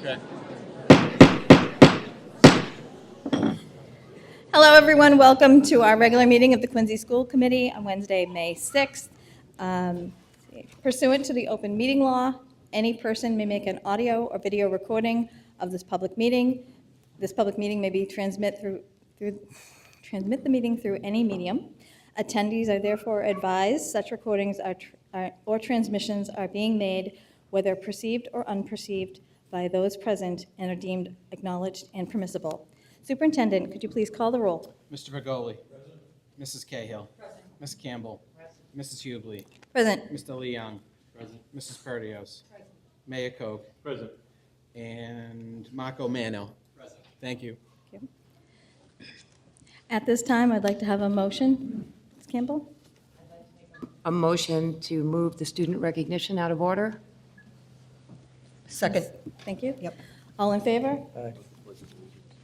Okay. Hello, everyone. Welcome to our regular meeting of the Quincy School Committee on Wednesday, May 6th. Pursuant to the open meeting law, any person may make an audio or video recording of this public meeting. This public meeting may be transmit the meeting through any medium. Attendees are therefore advised such recordings or transmissions are being made, whether perceived or unperceived, by those present and are deemed acknowledged and permissible. Superintendent, could you please call the roll? Mr. Vergoli. Present. Mrs. Cahill. Present. Ms. Campbell. Present. Mrs. Hubley. Present. Mr. Leong. Present. Mrs. Perdios. Present. Mayor Koch. Present. And Marco Mano. Present. Thank you. Thank you. At this time, I'd like to have a motion. Ms. Campbell? A motion to move the student recognition out of order? Second. Thank you. Yep. All in favor?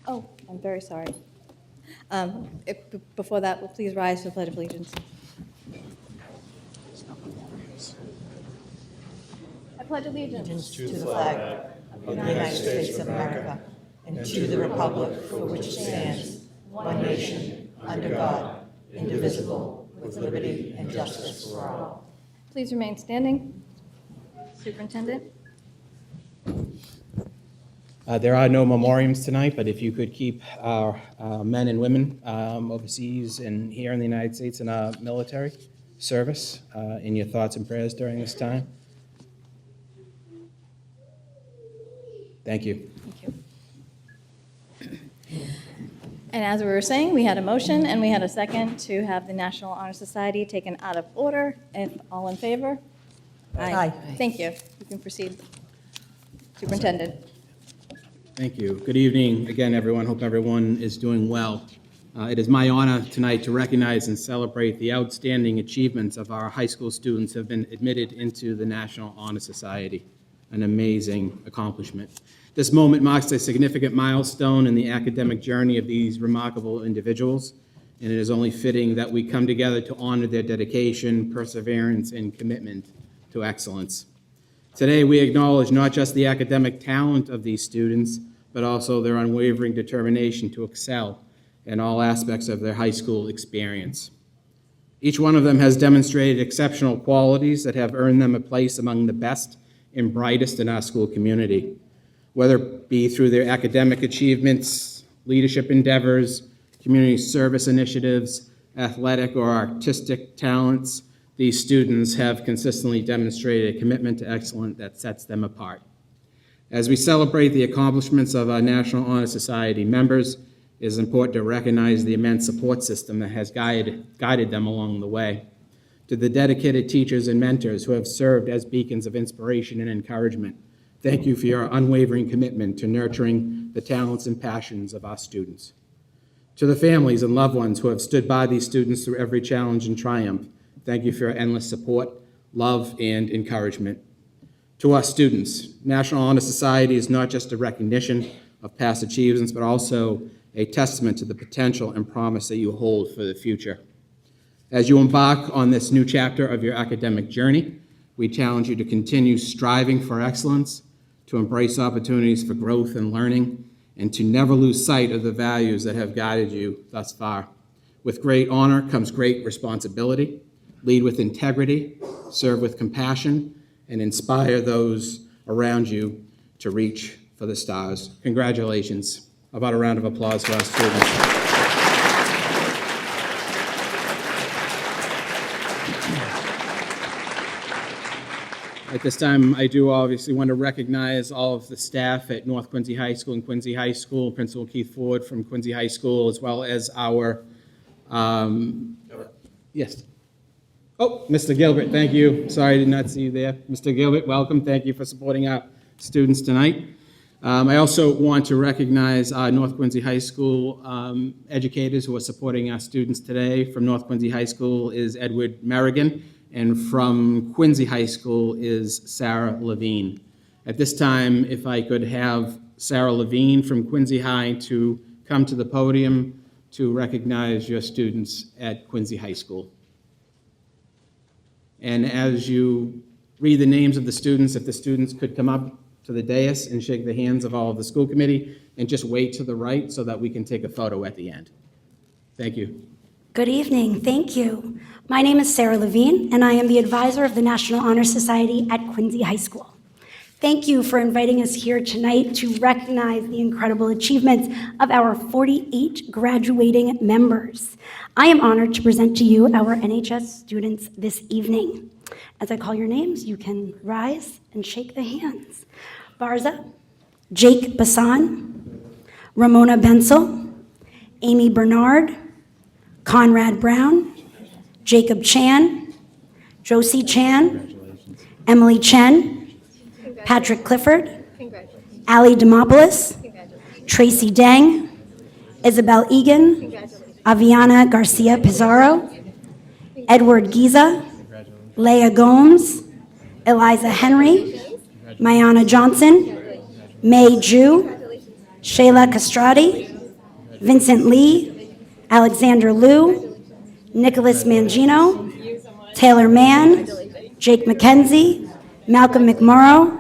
Oh, I'm very sorry. Before that, will please rise to the Pledge of Allegiance. I pledge allegiance To the flag of the United States of America and to the republic for which it stands, one nation, under God, indivisible, with liberty and justice for all. Please remain standing. Superintendent? There are no memoriams tonight, but if you could keep our men and women overseas and here in the United States in our military service in your thoughts and prayers during this time. Thank you. Thank you. And as we were saying, we had a motion and we had a second to have the National Honor Society taken out of order. If all in favor? Aye. Thank you. You can proceed. Superintendent. Thank you. Good evening again, everyone. Hope everyone is doing well. It is my honor tonight to recognize and celebrate the outstanding achievements of our high school students who have been admitted into the National Honor Society, an amazing accomplishment. This moment marks a significant milestone in the academic journey of these remarkable individuals, and it is only fitting that we come together to honor their dedication, perseverance, and commitment to excellence. Today, we acknowledge not just the academic talent of these students, but also their unwavering determination to excel in all aspects of their high school experience. Each one of them has demonstrated exceptional qualities that have earned them a place among the best and brightest in our school community. Whether it be through their academic achievements, leadership endeavors, community service initiatives, athletic or artistic talents, these students have consistently demonstrated a commitment to excellence that sets them apart. As we celebrate the accomplishments of our National Honor Society members, it is important to recognize the immense support system that has guided them along the way. To the dedicated teachers and mentors who have served as beacons of inspiration and encouragement, thank you for your unwavering commitment to nurturing the talents and passions of our students. To the families and loved ones who have stood by these students through every challenge and triumph, thank you for your endless support, love, and encouragement. To our students, National Honor Society is not just a recognition of past achievements, but also a testament to the potential and promise that you hold for the future. As you embark on this new chapter of your academic journey, we challenge you to continue striving for excellence, to embrace opportunities for growth and learning, and to never lose sight of the values that have guided you thus far. With great honor comes great responsibility. Lead with integrity, serve with compassion, and inspire those around you to reach for the stars. Congratulations. How about a round of applause for our students? At this time, I do obviously want to recognize all of the staff at North Quincy High School and Quincy High School, Principal Keith Ford from Quincy High School, as well as our, yes. Oh, Mr. Gilbert, thank you. Sorry, I did not see you there. Mr. Gilbert, welcome. Thank you for supporting our students tonight. I also want to recognize our North Quincy High School educators who are supporting our students today. From North Quincy High School is Edward Merrigan, and from Quincy High School is Sarah Levine. At this time, if I could have Sarah Levine from Quincy High to come to the podium to recognize your students at Quincy High School. And as you read the names of the students, if the students could come up to the dais and shake the hands of all of the school committee, and just wait to the right so that we can take a photo at the end. Thank you. Good evening. Thank you. My name is Sarah Levine, and I am the advisor of the National Honor Society at Quincy High School. Thank you for inviting us here tonight to recognize the incredible achievements of our 48 graduating members. I am honored to present to you our NHS students this evening. As I call your names, you can rise and shake the hands. Barza, Jake Bassan, Ramona Bensel, Amy Bernard, Conrad Brown, Jacob Chan, Josie Chan, Emily Chen, Patrick Clifford, Ali Demopoulos, Tracy Deng, Isabel Egan, Aviana Garcia Pizarro, Edward Giza, Leah Gomes, Eliza Henry, Mayana Johnson, May Ju, Shayla Castrati, Vincent Lee, Alexander Liu, Nicholas Mangino, Taylor Mann, Jake McKenzie, Malcolm McMurrow,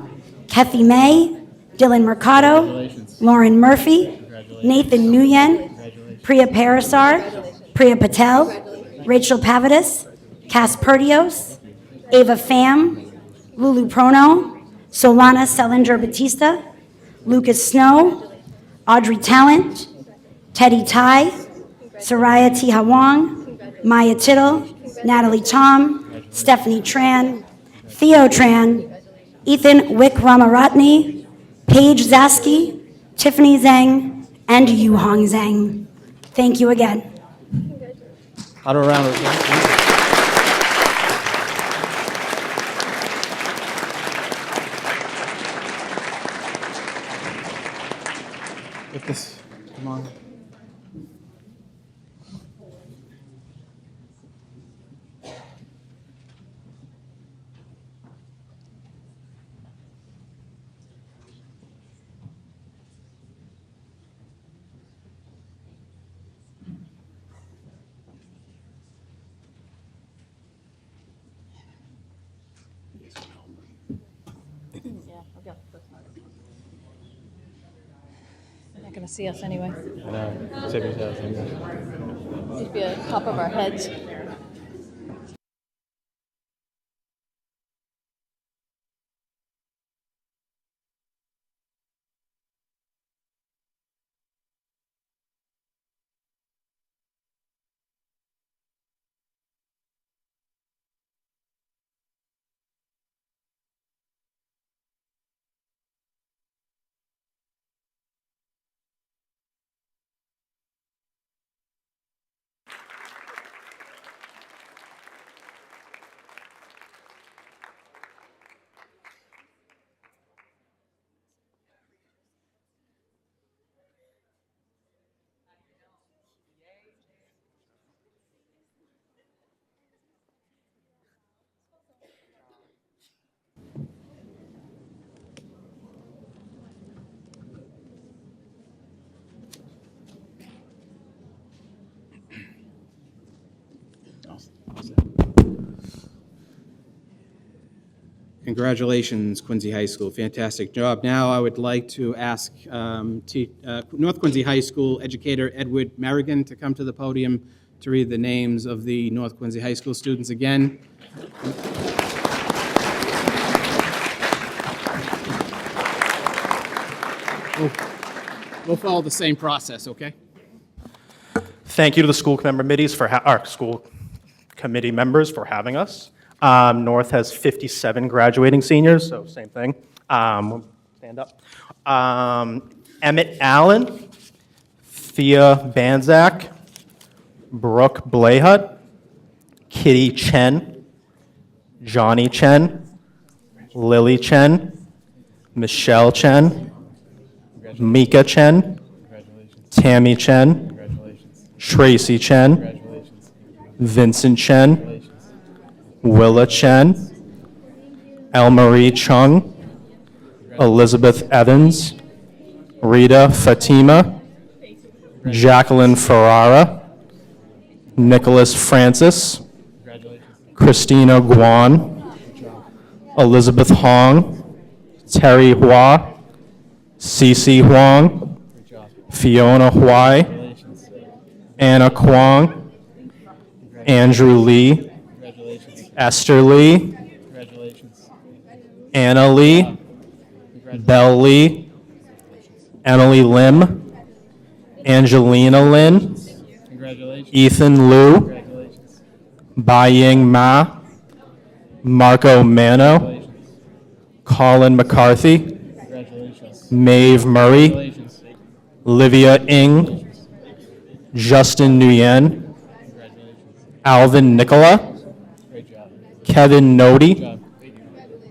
Kathy May, Dylan Mercado, Lauren Murphy, Nathan Nguyen, Priya Parasar, Priya Patel, Rachel Pavidis, Cass Perdios, Ava Pham, Lulu Prono, Solana Selinger Batista, Lucas Snow, Audrey Talent, Teddy Tai, Soraya Tiha Wong, Maya Tittle, Natalie Tom, Stephanie Tran, Theo Tran, Ethan Wick Ramaratne, Paige Zaski, Tiffany Zhang, and Yu Hong Zhang. Thank you again. How to round it. Get this, come on. They're not going to see us anyway. I know, save yourself. It'd be on top of our heads. Congratulations, Quincy High School. Fantastic job. Now I would like to ask North Quincy High School educator Edward Merrigan to come to the podium to read the names of the North Quincy High School students again. We'll follow the same process, okay? Thank you to the school committees for our school committee members for having us. North has 57 graduating seniors, so same thing. Stand up. Emmett Allen, Thea Banzak, Brooke Blayhut, Kitty Chen, Johnny Chen, Lily Chen, Michelle Chen, Mika Chen, Tammy Chen, Tracy Chen, Vincent Chen, Willa Chen, Elmarie Chung, Elizabeth Evans, Rita Fatima, Jacqueline Ferrara, Nicholas Francis, Christina Guan, Elizabeth Hong, Terry Hua, Cece Huang, Fiona Huai, Anna Kwong, Andrew Lee, Esther Lee, Anna Lee, Belle Lee, Emily Lim, Angelina Lin, Ethan Liu, Baying Ma, Marco Mano, Colin McCarthy, Maeve Murray, Livia Ng, Justin Nguyen, Alvin Nicola, Kevin Nodi,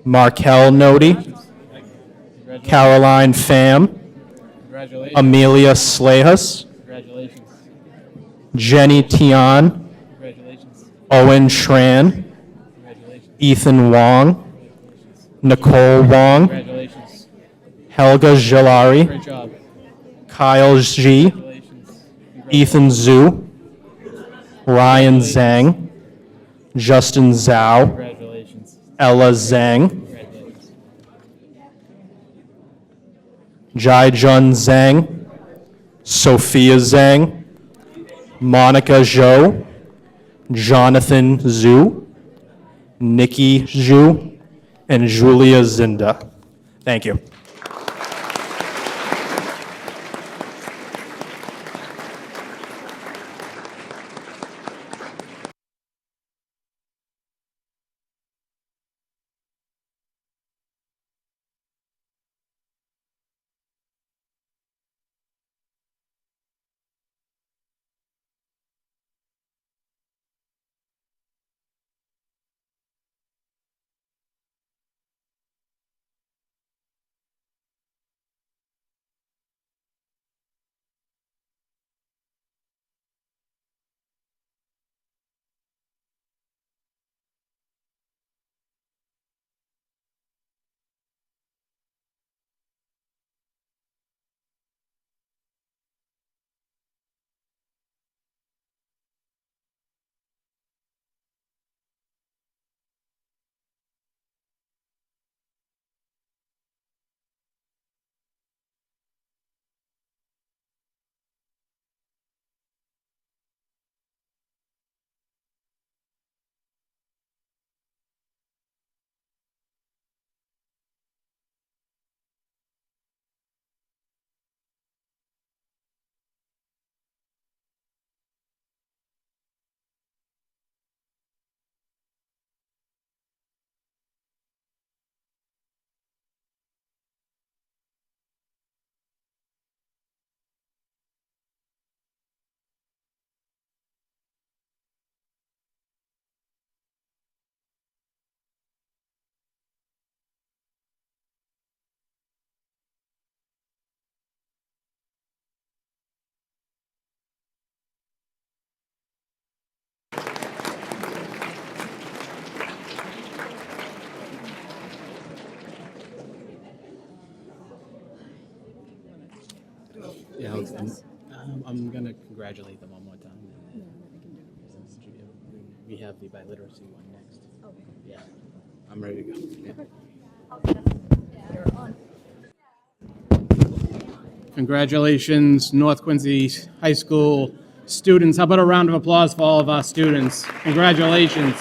Markel Nodi, Caroline Pham, Amelia Slahus, Jenny Tian, Owen Schran, Ethan Wong, Nicole Wong, Helga Jalari, Kyle Zhi, Ethan Zhu, Ryan Zhang, Justin Zhao, Ella Zhang, Jai-Jun Zhang, Sophia Zhang, Monica Zhou, Jonathan Zhu, Nikki Zhu, and Julia Zinda. Thank you. Yeah, I'm going to congratulate them one more time. We have the biliteracy one next. Yeah, I'm ready to go. Yeah. Congratulations, North Quincy High School students. How about a round of applause for all of our students? Congratulations.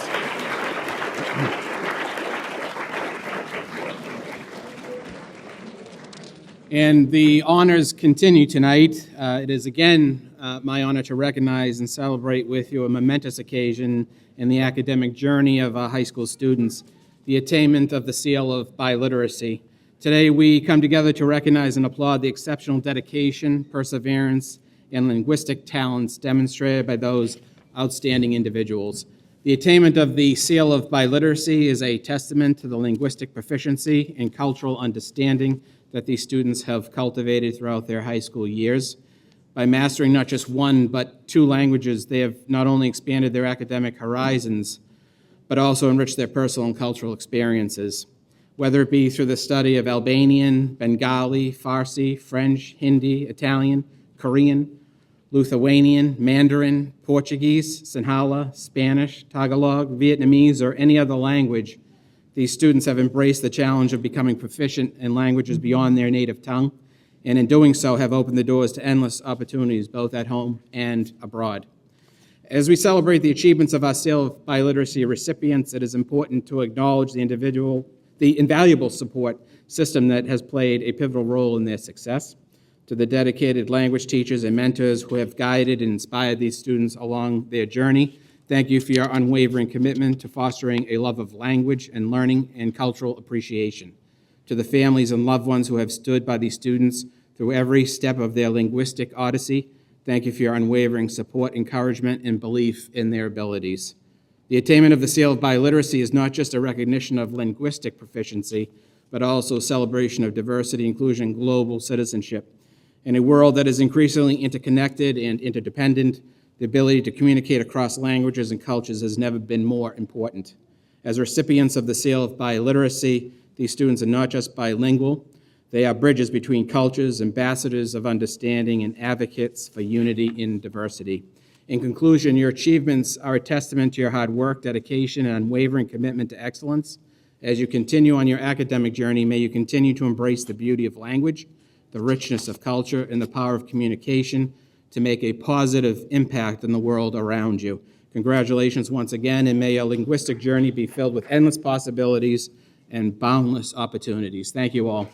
And the honors continue tonight. It is again my honor to recognize and celebrate with you a momentous occasion in the academic journey of our high school students, the attainment of the seal of biliteracy. Today we come together to recognize and applaud the exceptional dedication, perseverance, and linguistic talents demonstrated by those outstanding individuals. The attainment of the seal of biliteracy is a testament to the linguistic proficiency and cultural understanding that these students have cultivated throughout their high school years. By mastering not just one, but two languages, they have not only expanded their academic horizons, but also enriched their personal and cultural experiences. Whether it be through the study of Albanian, Bengali, Farsi, French, Hindi, Italian, Korean, Lithuanian, Mandarin, Portuguese, Sinhala, Spanish, Tagalog, Vietnamese, or any other language, These students have embraced the challenge of becoming proficient in languages beyond their native tongue, and in doing so have opened the doors to endless opportunities, both at home and abroad. As we celebrate the achievements of our SEAL of Biliteracy recipients, it is important to acknowledge the invaluable support system that has played a pivotal role in their success. To the dedicated language teachers and mentors who have guided and inspired these students along their journey, thank you for your unwavering commitment to fostering a love of language and learning and cultural appreciation. To the families and loved ones who have stood by these students through every step of their linguistic odyssey, thank you for your unwavering support, encouragement, and belief in their abilities. The attainment of the SEAL of Biliteracy is not just a recognition of linguistic proficiency, but also a celebration of diversity, inclusion, and global citizenship. In a world that is increasingly interconnected and interdependent, the ability to communicate across languages and cultures has never been more important. As recipients of the SEAL of Biliteracy, these students are not just bilingual, they are bridges between cultures, ambassadors of understanding, and advocates for unity in diversity. In conclusion, your achievements are a testament to your hard work, dedication, and unwavering commitment to excellence. As you continue on your academic journey, may you continue to embrace the beauty of language, the richness of culture, and the power of communication to make a positive impact in the world around you. Congratulations once again, and may your linguistic journey be filled with endless possibilities and boundless opportunities. Thank you all.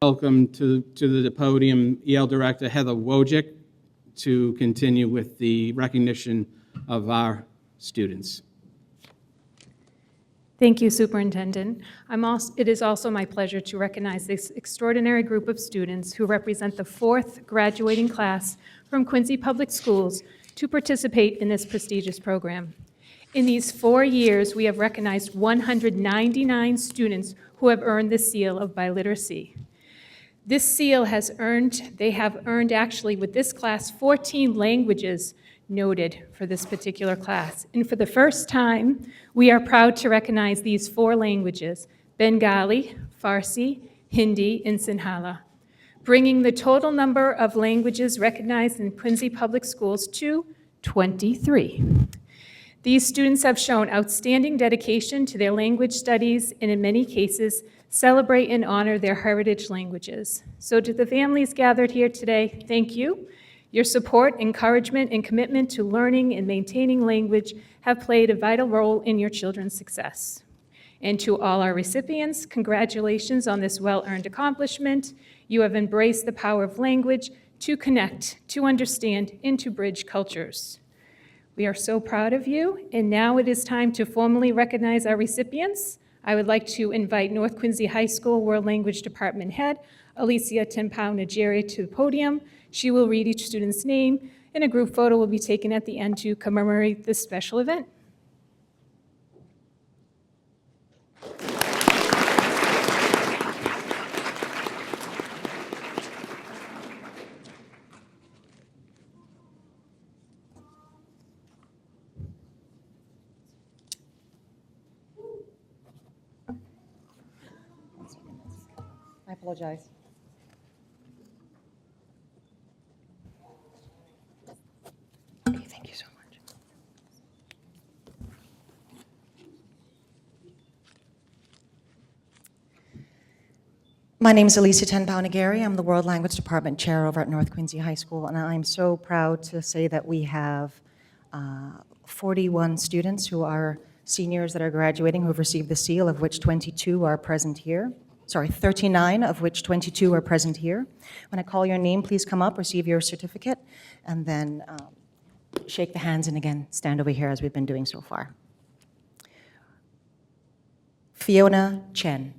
Welcome to the podium EL Director Heather Wojcik to continue with the recognition of our students. Thank you, Superintendent. It is also my pleasure to recognize this extraordinary group of students who represent the 4th graduating class from Quincy Public Schools to participate in this prestigious program. In these 4 years, we have recognized 199 students who have earned the Seal of Biliteracy. This seal they have earned actually with this class 14 languages noted for this particular class. And for the first time, we are proud to recognize these 4 languages, Bengali, Farsi, Hindi, and Sinhala, bringing the total number of languages recognized in Quincy Public Schools to 23. These students have shown outstanding dedication to their language studies and in many cases celebrate and honor their heritage languages. So to the families gathered here today, thank you. Your support, encouragement, and commitment to learning and maintaining language have played a vital role in your children's success. And to all our recipients, congratulations on this well-earned accomplishment. You have embraced the power of language to connect, to understand, and to bridge cultures. We are so proud of you, and now it is time to formally recognize our recipients. I would like to invite North Quincy High School World Language Department Head, Alicia Timpau-Najeri, to the podium. She will read each student's name, and a group photo will be taken at the end to commemorate this special event. I apologize. Thank you so much. My name is Alicia Timpau-Najeri. I'm the World Language Department Chair over at North Quincy High School, and I'm so proud to say that we have 41 students who are seniors that are graduating who have received the seal, of which 22 are present here. Sorry, 39, of which 22 are present here. When I call your name, please come up, receive your certificate, and then shake the hands, and again, stand over here as we've been doing so far. Fiona Chen.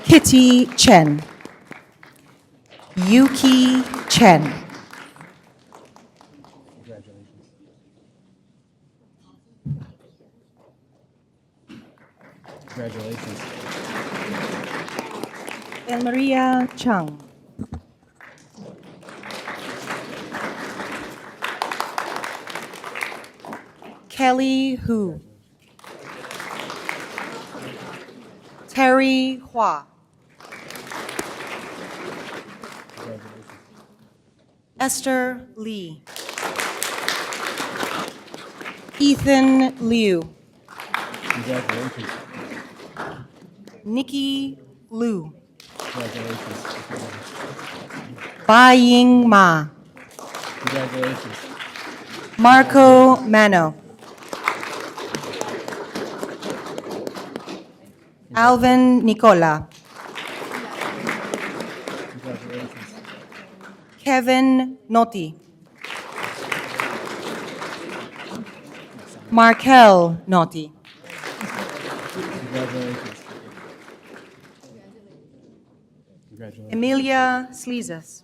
Kitty Chen. Yuki Chen. Congratulations. El Maria Chung. Kelly Hu. Terry Hua. Esther Lee. Ethan Liu. Nikki Liu. Bai Ying Ma. Marco Mano. Alvin Nicola. Kevin Noti. Markel Noti. Emilia Slezas.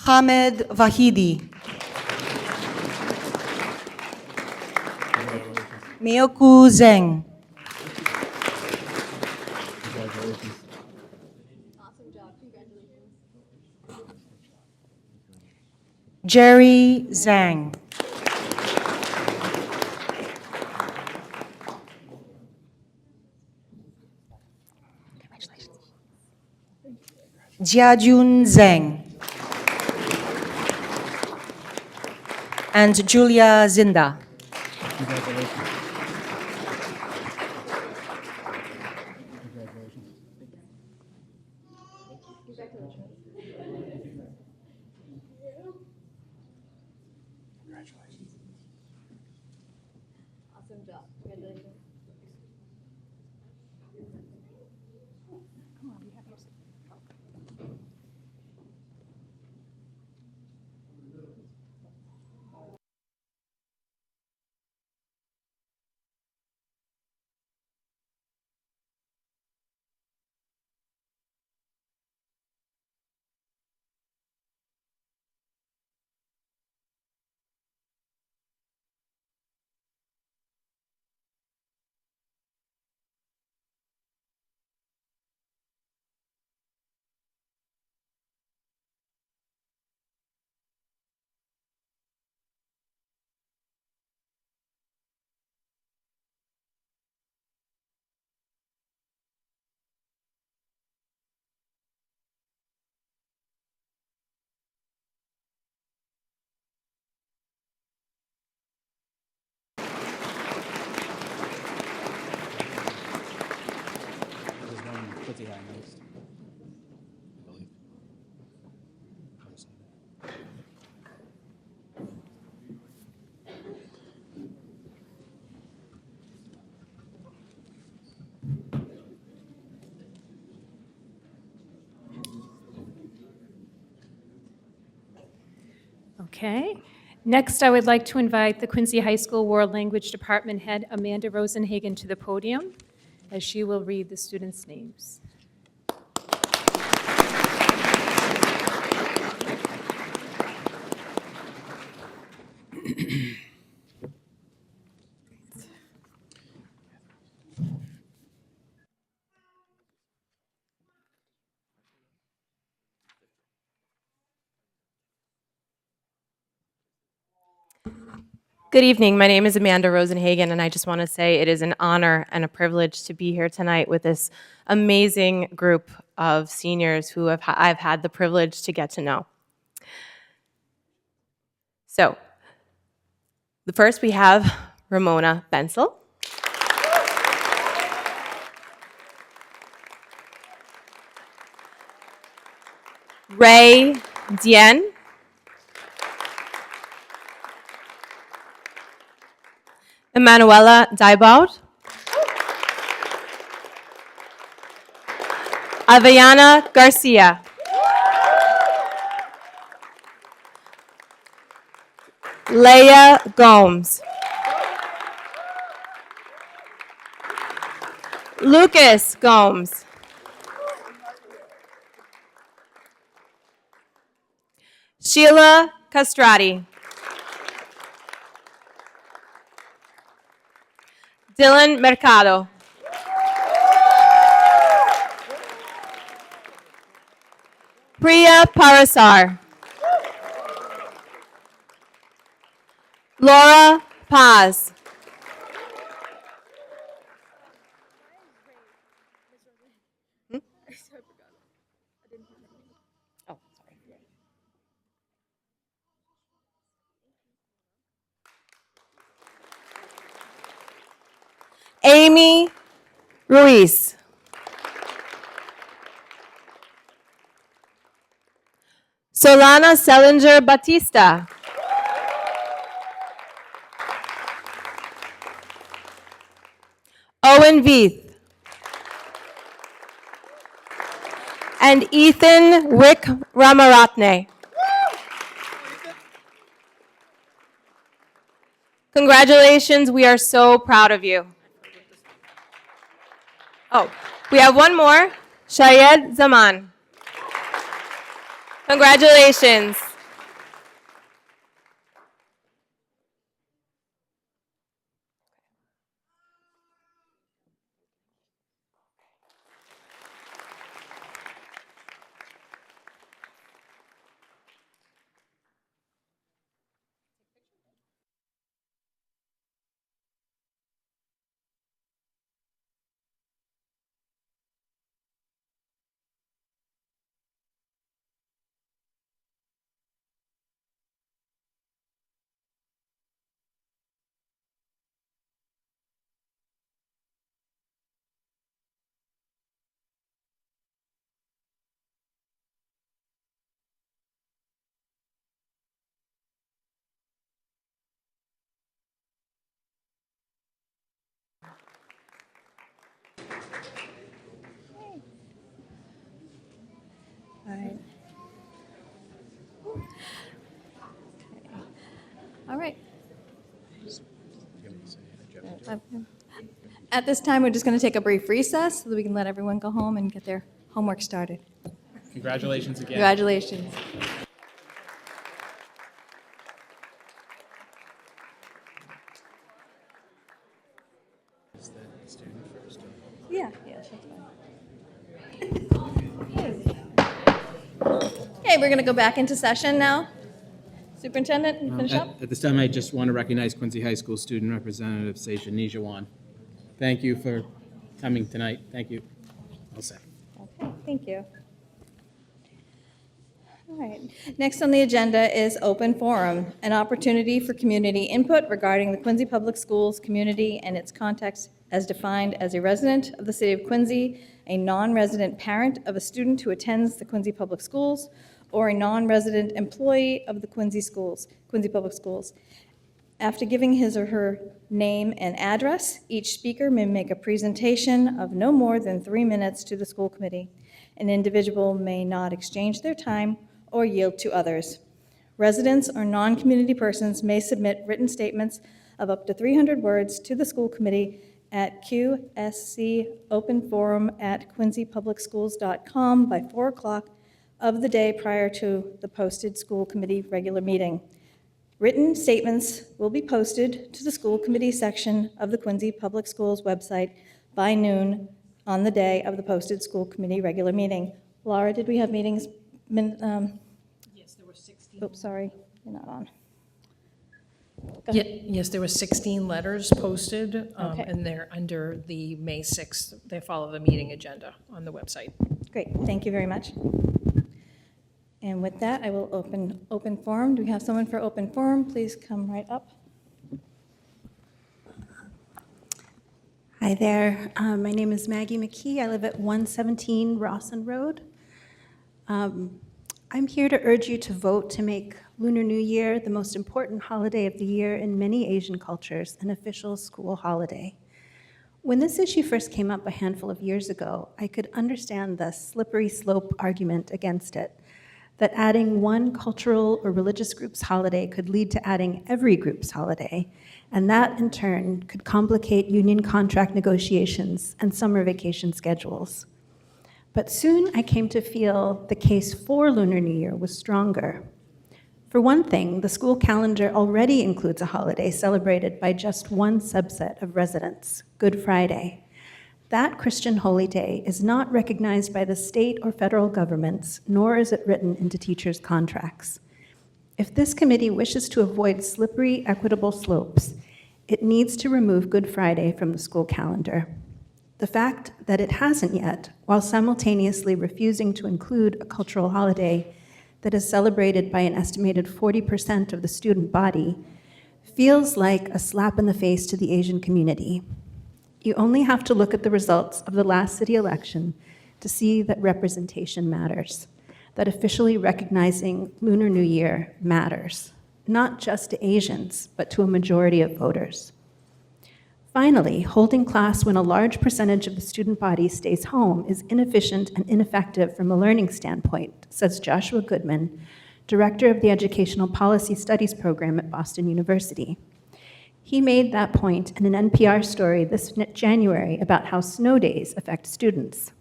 Hamed Vahidi. Mioku Zeng. Jerry Zhang. Jiajun Zheng. And Julia Zinda. Okay. Next, I would like to invite the Quincy High School World Language Department Head Amanda Rosenhagen to the podium, as she will read the students' names. Good evening. My name is Amanda Rosenhagen, and I just want to say it is an honor and a privilege to be here tonight with this amazing group of seniors who I've had the privilege to get to know. So, the first we have Ramona Bensel. Ray Dien. Emanuela Diebold. Aviana Garcia. Leia Gomes. Lucas Gomes. Sheila Castrati. Dylan Mercado. Priya Parasar. Laura Paz. Amy Ruiz. Solana Selinger Batista. Owen Veith. And Ethan Wick Ramaratne. Congratulations, we are so proud of you. Oh, we have one more, Shayed Zaman. Congratulations. All right. All right. At this time, we're just going to take a brief recess so that we can let everyone go home and get their homework started. Congratulations again. Congratulations. Yeah, that's fine. Okay, we're going to go back into session now. Superintendent, you finish up? At this time, I just want to recognize Quincy High School Student Representative Seisha Nijawan. Thank you for coming tonight. Thank you. All set. Okay, thank you. All right. Next on the agenda is open forum, an opportunity for community input regarding the Quincy Public Schools community and its context as defined as a resident of the city of Quincy, a non-resident parent of a student who attends the Quincy Public Schools, or a non-resident employee of the Quincy Public Schools. After giving his or her name and address, each speaker may make a presentation of no more than 3 minutes to the school committee. An individual may not exchange their time or yield to others. Residents or non-community persons may submit written statements of up to 300 words to the school committee at qscopenforum@quincypublicschools.com by 4 o'clock of the day prior to the posted school committee regular meeting. Written statements will be posted to the school committee section of the Quincy Public Schools website by noon on the day of the posted school committee regular meeting. Laura, did we have meetings? Yes, there were 16. Oops, sorry, you're not on. Yes, there were 16 letters posted, Okay. and they're under the May 6th. They follow the meeting agenda on the website. Great, thank you very much. And with that, I will open forum. Do we have someone for open forum? Please come right up. Hi there. My name is Maggie McKee. I live at 117 Rawson Road. I'm here to urge you to vote to make Lunar New Year the most important holiday of the year in many Asian cultures, an official school holiday. When this issue first came up a handful of years ago, I could understand the slippery slope argument against it, that adding one cultural or religious group's holiday could lead to adding every group's holiday, and that in turn could complicate union contract negotiations and summer vacation schedules. But soon I came to feel the case for Lunar New Year was stronger. For one thing, the school calendar already includes a holiday celebrated by just one subset of residents, Good Friday. That Christian holy day is not recognized by the state or federal governments, nor is it written into teachers' contracts. if this committee wishes to avoid slippery, equitable slopes, it needs to remove Good Friday from the school calendar. The fact that it hasn't yet, while simultaneously refusing to include a cultural holiday that is celebrated by an estimated 40% of the student body, feels like a slap in the face to the Asian community. You only have to look at the results of the last city election to see that representation matters, that officially recognizing Lunar New Year matters, not just to Asians, but to a majority of voters. Finally, holding class when a large percentage of the student body stays home is inefficient and ineffective from a learning standpoint, says Joshua Goodman, director of the Educational Policy Studies program at Boston University. He made that point in an NPR story this January about how snow days affect students.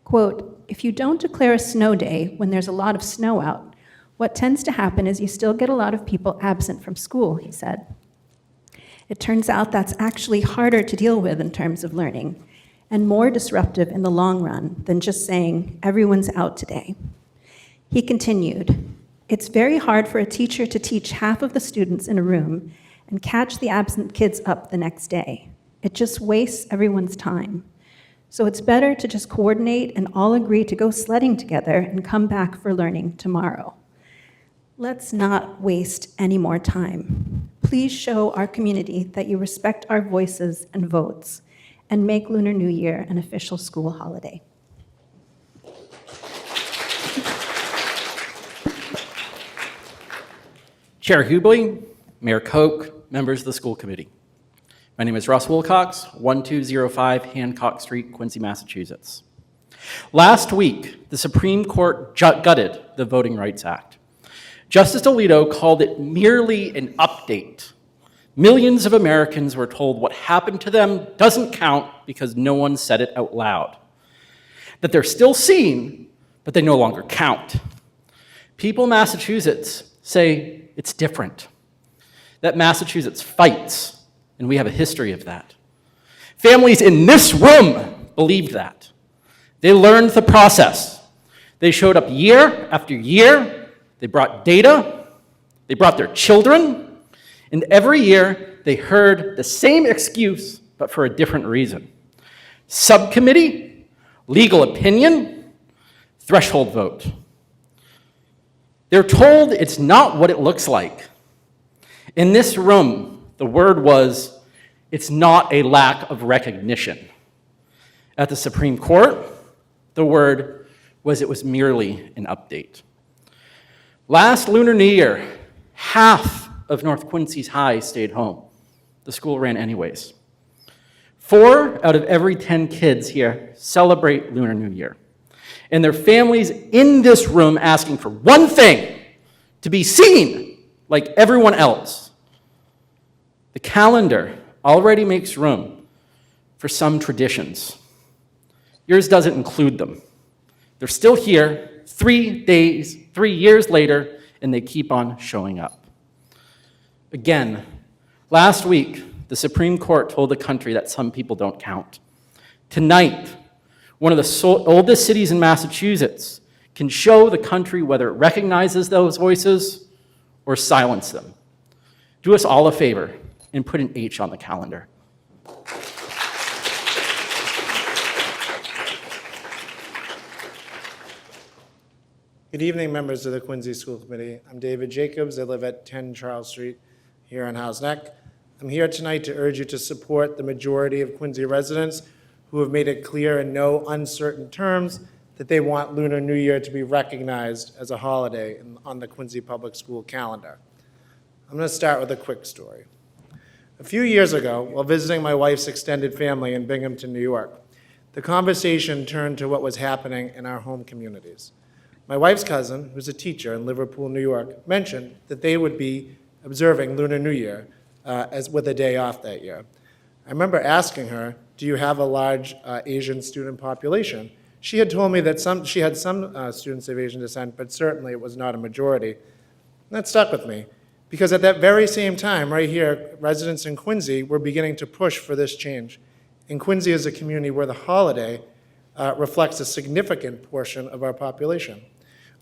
Quote, if you don't declare a snow day when there's a lot of snow out, what tends to happen is you still get a lot of people absent from school, he said. It turns out that's actually harder to deal with in terms of learning and more disruptive in the long run than just saying, everyone's out today. He continued, it's very hard for a teacher to teach half of the students in a room and catch the absent kids up the next day. It just wastes everyone's time. So it's better to just coordinate and all agree to go sledding together and come back for learning tomorrow. Let's not waste any more time. Please show our community that you respect our voices and votes, and make Lunar New Year an official school holiday. Chair Hubley, Mayor Koch, members of the school committee. My name is Russ Wilcox, 1205 Hancock Street, Quincy, Massachusetts. Last week, the Supreme Court gutted the Voting Rights Act. Justice Alito called it merely an update. Millions of Americans were told what happened to them doesn't count because no one said it out loud. That they're still seen, but they no longer count. People in Massachusetts say it's different. That Massachusetts fights, and we have a history of that. Families in this room believed that. They learned the process. They showed up year after year. They brought data, they brought their children, and every year they heard the same excuse, but for a different reason. Subcommittee, legal opinion, threshold vote. They're told it's not what it looks like. In this room, the word was, it's not a lack of recognition. At the Supreme Court, the word was it was merely an update. Last Lunar New Year, half of North Quincy's High stayed home. The school ran anyways. 4 out of every 10 kids here celebrate Lunar New Year. And their families in this room asking for one thing, to be seen like everyone else. The calendar already makes room for some traditions. Yours doesn't include them. They're still here 3 years later, and they keep on showing up. Again, last week, the Supreme Court told the country that some people don't count. Tonight, one of the oldest cities in Massachusetts can show the country whether it recognizes those voices or silence them. Do us all a favor and put an H on the calendar. Good evening, members of the Quincy School Committee. I'm David Jacobs. I live at 10 Charles Street here on Howes Neck. I'm here tonight to urge you to support the majority of Quincy residents who have made it clear in no uncertain terms that they want Lunar New Year to be recognized as a holiday on the Quincy Public School calendar. I'm going to start with a quick story. A few years ago, while visiting my wife's extended family in Binghamton, New York, the conversation turned to what was happening in our home communities. My wife's cousin, who's a teacher in Liverpool, New York, mentioned that they would be observing Lunar New Year with a day off that year. I remember asking her, do you have a large Asian student population? She had told me that she had some students of Asian descent, but certainly it was not a majority. And that stuck with me, because at that very same time, right here, residents in Quincy were beginning to push for this change. And Quincy is a community where the holiday reflects a significant portion of our population.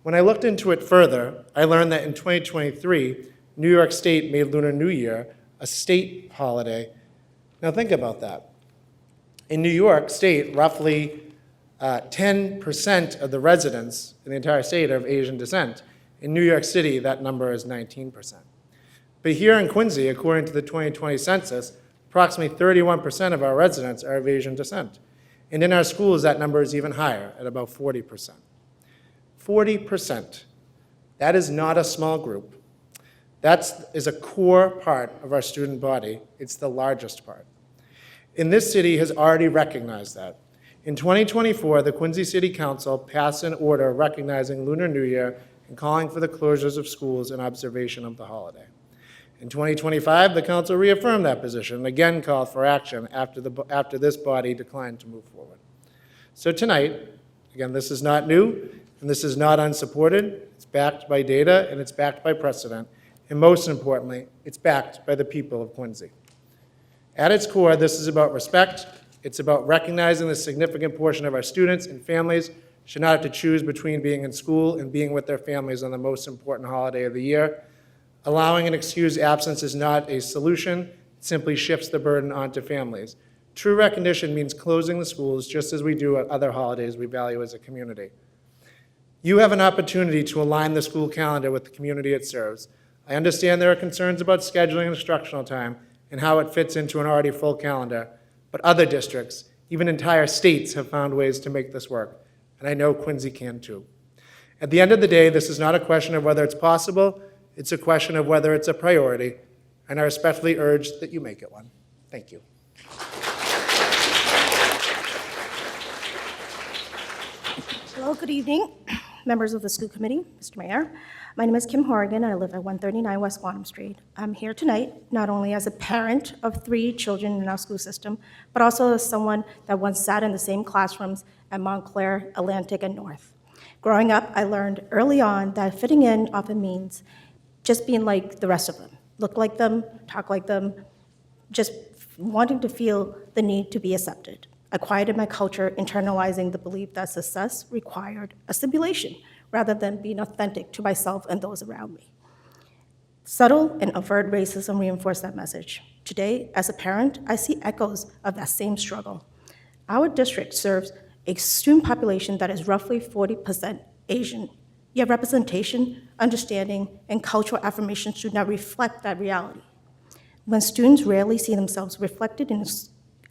When I looked into it further, I learned that in 2023, New York State made Lunar New Year a state holiday. Now think about that. In New York State, roughly 10% of the residents in the entire state are of Asian descent. In New York City, that number is 19%. But here in Quincy, according to the 2020 census, approximately 31% of our residents are of Asian descent. And in our schools, that number is even higher, at about 40%. 40%. That is not a small group. That is a core part of our student body. It's the largest part. And this city has already recognized that. In 2024, the Quincy City Council passed an order recognizing Lunar New Year and calling for the closures of schools in observation of the holiday. In 2025, the council reaffirmed that position and again called for action after this body declined to move forward. So tonight, again, this is not new, and this is not unsupported. It's backed by data, and it's backed by precedent, and most importantly, it's backed by the people of Quincy. At its core, this is about respect. It's about recognizing the significant portion of our students and families should not have to choose between being in school and being with their families on the most important holiday of the year. Allowing an excused absence is not a solution. It simply shifts the burden onto families. True recognition means closing the schools just as we do at other holidays we value as a community. You have an opportunity to align the school calendar with the community it serves. I understand there are concerns about scheduling and instructional time and how it fits into an already full calendar, but other districts, even entire states, have found ways to make this work, and I know Quincy can too. At the end of the day, this is not a question of whether it's possible, it's a question of whether it's a priority, and I respectfully urge that you make it one. Thank you. Hello, good evening, members of the school committee, Mr. Mayor. My name is Kim Horrigan, and I live at 139 West Quantum Street. I'm here tonight not only as a parent of 3 children in our school system, but also as someone that once sat in the same classrooms at Montclair, Atlantic, and North. Growing up, I learned early on that fitting in often means just being like the rest of them, look like them, talk like them, just wanting to feel the need to be accepted. I quieted my culture, internalizing the belief that success required assimilation rather than being authentic to myself and those around me. Subtle and overt racism reinforced that message. Today, as a parent, I see echoes of that same struggle. Our district serves a student population that is roughly 40% Asian, yet representation, understanding, and cultural affirmation should not reflect that reality. When students rarely see themselves reflected in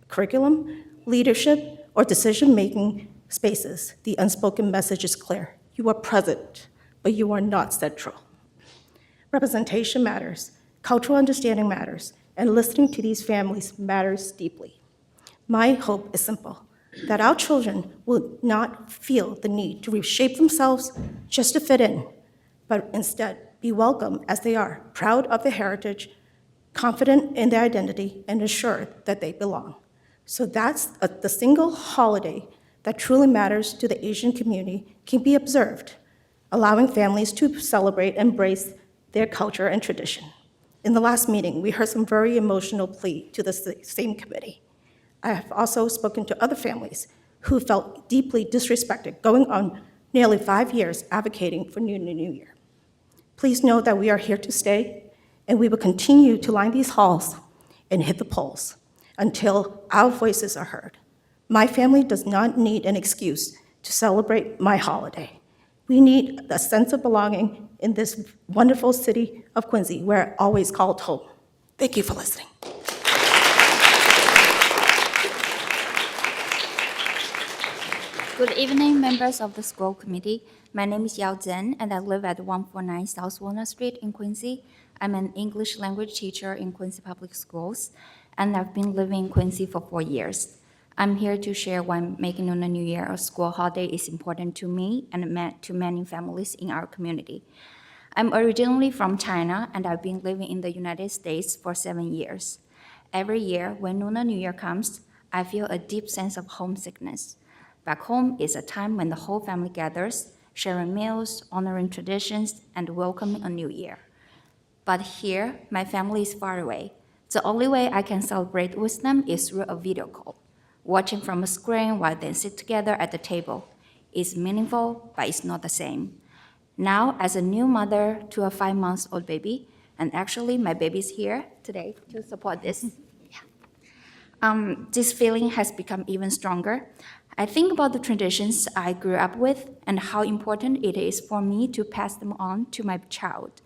curriculum, leadership, or decision-making spaces, the unspoken message is clear. You are present, but you are not central. Representation matters, cultural understanding matters, and listening to these families matters deeply. My hope is simple, that our children will not feel the need to reshape themselves just to fit in, but instead be welcome as they are, proud of their heritage, confident in their identity, and assured that they belong. So that's the single holiday that truly matters to the Asian community can be observed, allowing families to celebrate and embrace their culture and tradition. In the last meeting, we heard some very emotional plea to the same committee. I have also spoken to other families who felt deeply disrespected, going on nearly 5 years advocating for Lunar New Year. Please know that we are here to stay, and we will continue to line these halls and hit the polls until our voices are heard. My family does not need an excuse to celebrate my holiday. We need a sense of belonging in this wonderful city of Quincy, where I always called home. Thank you for listening. Good evening, members of the school committee. My name is Yao Zhen, and I live at 149 South Walnut Street in Quincy. I'm an English language teacher in Quincy Public Schools, and I've been living in Quincy for 4 years. I'm here to share why making Lunar New Year a school holiday is important to me and to many families in our community. I'm originally from China, and I've been living in the United States for 7 years. Every year, when Lunar New Year comes, I feel a deep sense of homesickness. Back home is a time when the whole family gathers, sharing meals, honoring traditions, and welcoming a new year. But here, my family is far away. The only way I can celebrate with them is through a video call. Watching from a screen while they sit together at the table is meaningful, but it's not the same. Now, as a new mother to a 5-month-old baby, and actually my baby's here today to support this. This feeling has become even stronger. I think about the traditions I grew up with and how important it is for me to pass them on to my child.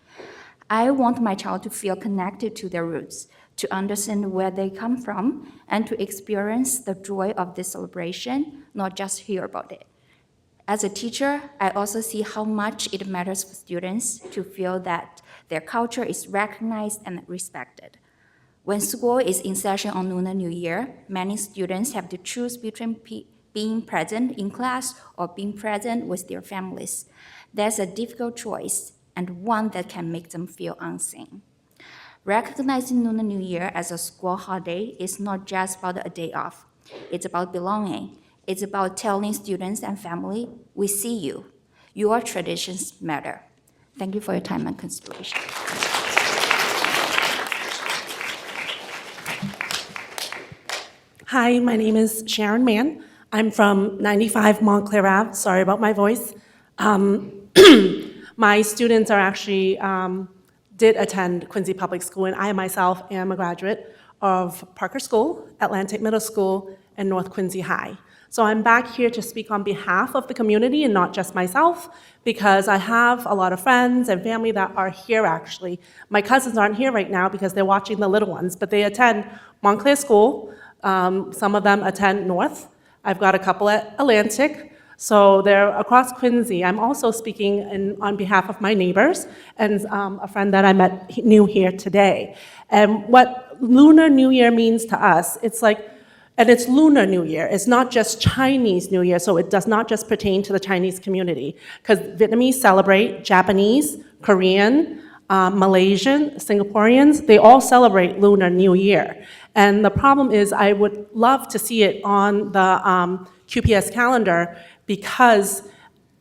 I want my child to feel connected to their roots, to understand where they come from, and to experience the joy of this celebration, not just hear about it. As a teacher, I also see how much it matters for students to feel that their culture is recognized and respected. When school is in session on Lunar New Year, many students have to choose between being present in class or being present with their families. That's a difficult choice and one that can make them feel unseen. Recognizing Lunar New Year as a school holiday is not just about a day off. It's about belonging. It's about telling students and family, we see you. Your traditions matter. Thank you for your time and consideration. Hi, my name is Sharon Mann. I'm from 95 Montclair Ave. Sorry about my voice. My students are actually did attend Quincy Public School, and I myself am a graduate of Parker School, Atlantic Middle School, and North Quincy High. So I'm back here to speak on behalf of the community and not just myself, because I have a lot of friends and family that are here actually. My cousins aren't here right now because they're watching the little ones, but they attend Montclair School. Some of them attend North. I've got a couple at Atlantic. So they're across Quincy. I'm also speaking on behalf of my neighbors and a friend that I met new here today. And what Lunar New Year means to us, it's like, and it's Lunar New Year. It's not just Chinese New Year, so it does not just pertain to the Chinese community, because Vietnamese celebrate, Japanese, Korean, Malaysian, Singaporeans, they all celebrate Lunar New Year. And the problem is I would love to see it on the QPS calendar, because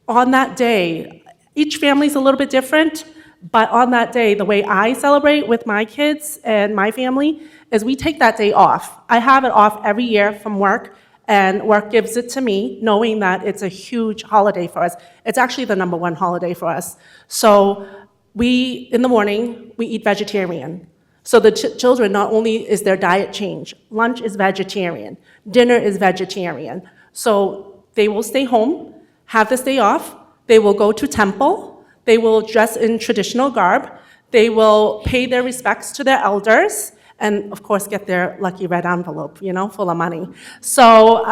on that day, each family's a little bit different, but on that day, the way I celebrate with my kids and my family is we take that day off. I have it off every year from work, and work gives it to me, knowing that it's a huge holiday for us. It's actually the #1 holiday for us. So in the morning, we eat vegetarian. So the children, not only is their diet change, lunch is vegetarian, dinner is vegetarian. So they will stay home, have this day off, they will go to temple, they will dress in traditional garb, they will pay their respects to their elders, and of course get their lucky red envelope, full of money. So,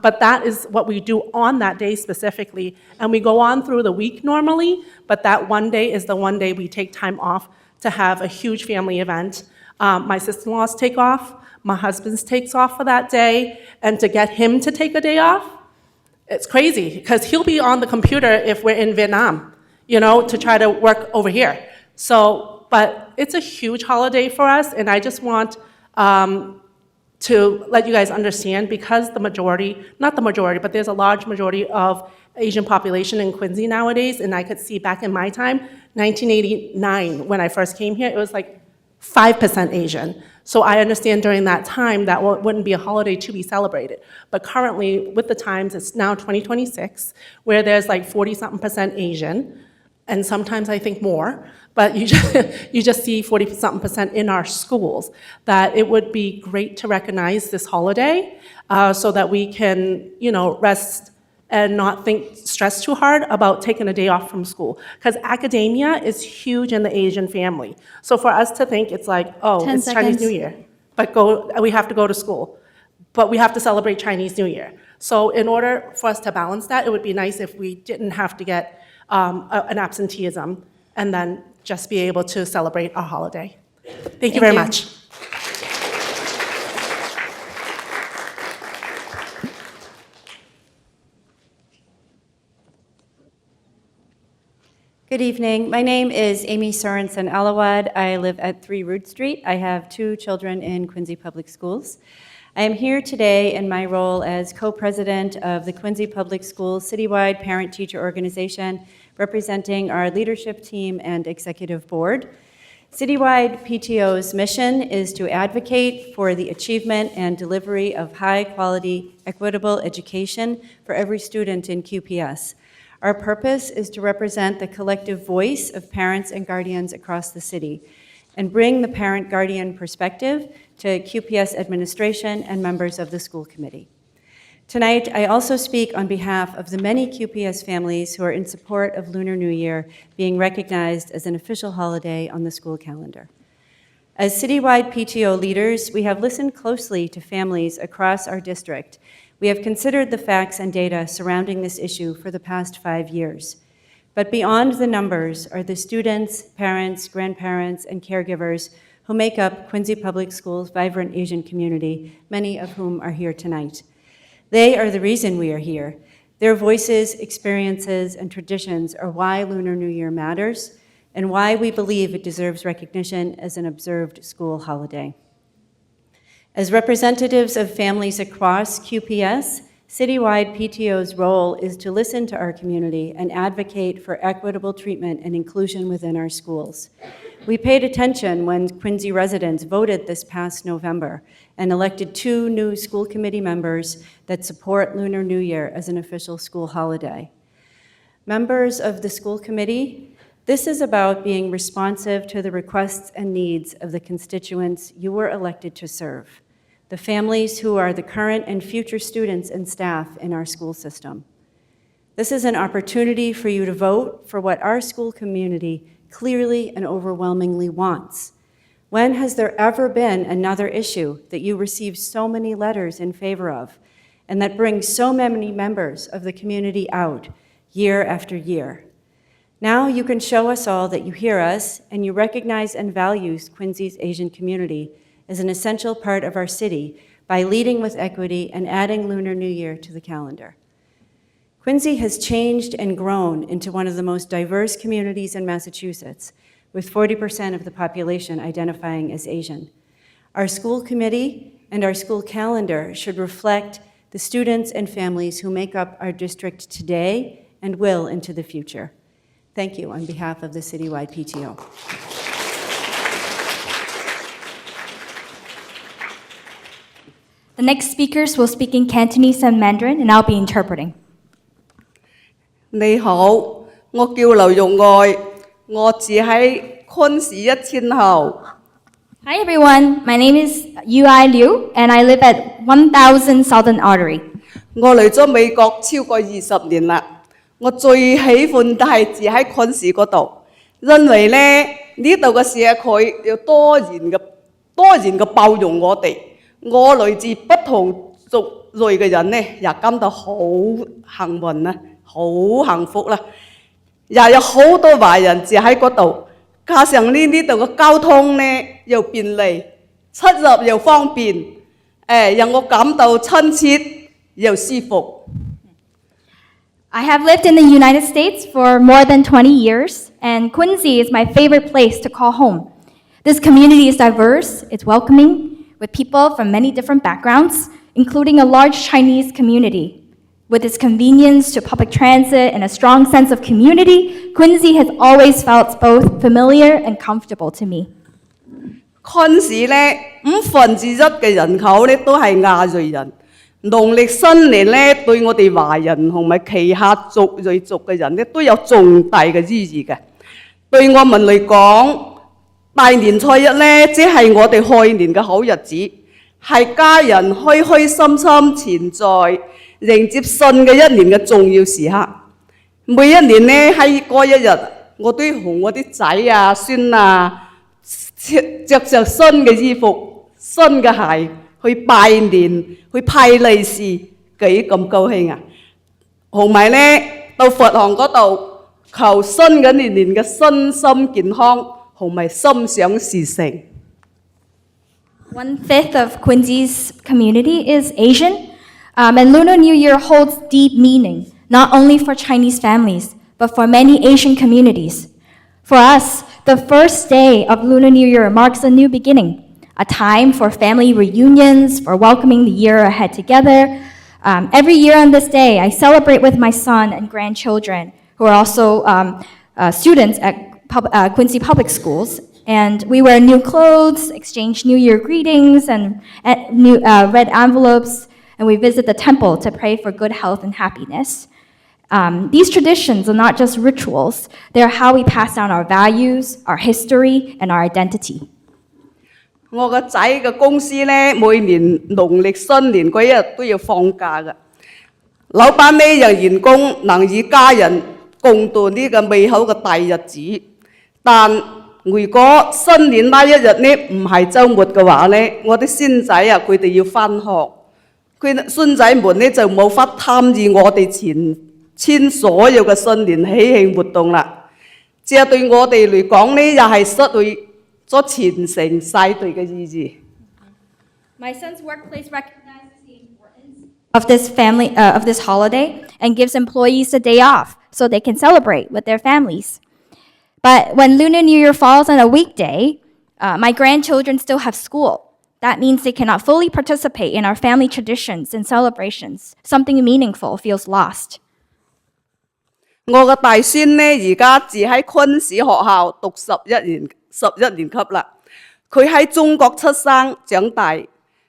but that is what we do on that day specifically, and we go on through the week normally, but that one day is the one day we take time off to have a huge family event. My sister-in-laws take off, my husband's takes off for that day, and to get him to take a day off, it's crazy, because he'll be on the computer if we're in Vietnam, to try to work over here. So, but it's a huge holiday for us, and I just want to let you guys understand, because not the majority, but there's a large majority of Asian population in Quincy nowadays, and I could see back in my time, 1989, when I first came here, it was like 5% Asian. So I understand during that time that wouldn't be a holiday to be celebrated. But currently, with the times, it's now 2026, where there's like 40-something% Asian, and sometimes I think more, but you just see 40-something% in our schools, that it would be great to recognize this holiday so that we can, rest and not stress too hard about taking a day off from school. Because academia is huge in the Asian family. So for us to think it's like, oh, 10 it's Chinese seconds. New Year, but we have to go to school, but we have to celebrate Chinese New Year. So in order for us to balance that, it would be nice if we didn't have to get an absenteeism and then just be able to celebrate our holiday. Thank you very much. Good evening. My name is Amy Sorensen Alawad. I live at 3 Root Street. I have 2 children in Quincy Public Schools. I am here today in my role as co-president of the Quincy Public Schools Citywide Parent-Teacher Organization, representing our leadership team and executive board. Citywide PTO's mission is to advocate for the achievement and delivery of high-quality, equitable education for every student in QPS. Our purpose is to represent the collective voice of parents and guardians across the city and bring the parent-guardian perspective to QPS administration and members of the school committee. Tonight, I also speak on behalf of the many QPS families who are in support of Lunar New Year being recognized as an official holiday on the school calendar. As citywide PTO leaders, we have listened closely to families across our district. We have considered the facts and data surrounding this issue for the past 5 years. But beyond the numbers are the students, parents, grandparents, and caregivers who make up Quincy Public Schools' vibrant Asian community, many of whom are here tonight. They are the reason we are here. Their voices, experiences, and traditions are why Lunar New Year matters and why we believe it deserves recognition as an observed school holiday. As representatives of families across QPS, citywide PTO's role is to listen to our community and advocate for equitable treatment and inclusion within our schools. We paid attention when Quincy residents voted this past November and elected 2 new school committee members that support Lunar New Year as an official school holiday. Members of the school committee, this is about being responsive to the requests and needs of the constituents you were elected to serve, the families who are the current and future students and staff in our school system. This is an opportunity for you to vote for what our school community clearly and overwhelmingly wants. When has there ever been another issue that you received so many letters in favor of and that brings so many members of the community out year after year? Now you can show us all that you hear us and you recognize and value Quincy's Asian community as an essential part of our city by leading with equity and adding Lunar New Year to the calendar. Quincy has changed and grown into one of the most diverse communities in Massachusetts, with 40% of the population identifying as Asian. Our school committee and our school calendar should reflect the students and families who make up our district today and will into the future. Thank you on behalf of the citywide PTO. The next speakers will speak in Cantonese and Mandarin, and I'll be interpreting. 你好，我叫劉玉愛，我住喺昆士1000號。Hi everyone, my name is Ui Liu, and I live at 1000 Southern Artery. 我嚟咗美國超過20年啦，我最喜歡都係住喺昆士嗰度，因為咧呢度嘅社區有多元嘅包容我哋，我來自不同族類嘅人咧，也感到好幸運啊！好幸福啦！又有好多華人住喺嗰度，加上呢度嘅交通咧又便利，出入又方便，讓我感到親切又舒服。I have lived in the United States for more than 20 years, and Quincy is my favorite place to call home. This community is diverse, it's welcoming, with people from many different backgrounds, including a large Chinese community. With its convenience to public transit and a strong sense of community, Quincy has always felt both familiar and comfortable to me. 昆士咧1/5嘅人口咧都係亞裔人，農曆新年咧對我哋華人同埋旗下族裔族嘅人咧都有重大嘅意義嘅。對我們嚟講，大年初一咧即係我哋開年嘅好日子，係家人開開心心前在。迎接新嘅一年嘅重要時刻，每一年咧喺嗰一日，我都同我啲仔啊、孫啊，着上新嘅衣服、新嘅鞋去拜年、去派利是，幾咁高興啊！同埋咧到佛堂嗰度求新嘅年嘅身心健康，同埋心想事成。1/5 of Quincy's community is Asian. And Lunar New Year holds deep meaning, not only for Chinese families, but for many Asian communities. For us, the first day of Lunar New Year marks a new beginning, a time for family reunions, for welcoming the year ahead together. Every year on this day, I celebrate with my son and grandchildren, who are also students at Quincy Public Schools. And we wear new clothes, exchange New Year greetings, and new red envelopes. And we visit the temple to pray for good health and happiness. These traditions are not just rituals, they're how we pass down our values, our history, and our identity. 我個仔嘅公司咧，每年農曆新年嗰一日都要放假嘅。老闆呢讓員工能與家人共度呢個美好嘅大日子，但如果新年那一日呢唔係週末嘅話呢，我啲孫仔啊佢哋要返學，佢孫仔們呢就冇法參與我哋前所有嘅新年喜慶活動啦。這對我哋嚟講呢，又係失去咗傳承世代嘅意義。My son's workplace recognizes the importance of this holiday and gives employees a day off so they can celebrate with their families. But when Lunar New Year falls on a weekday, my grandchildren still have school. That means they cannot fully participate in our family traditions and celebrations. Something meaningful feels lost. 我個大孫呢，而家住喺昆士學校讀11年級啦。佢喺中國出生長大，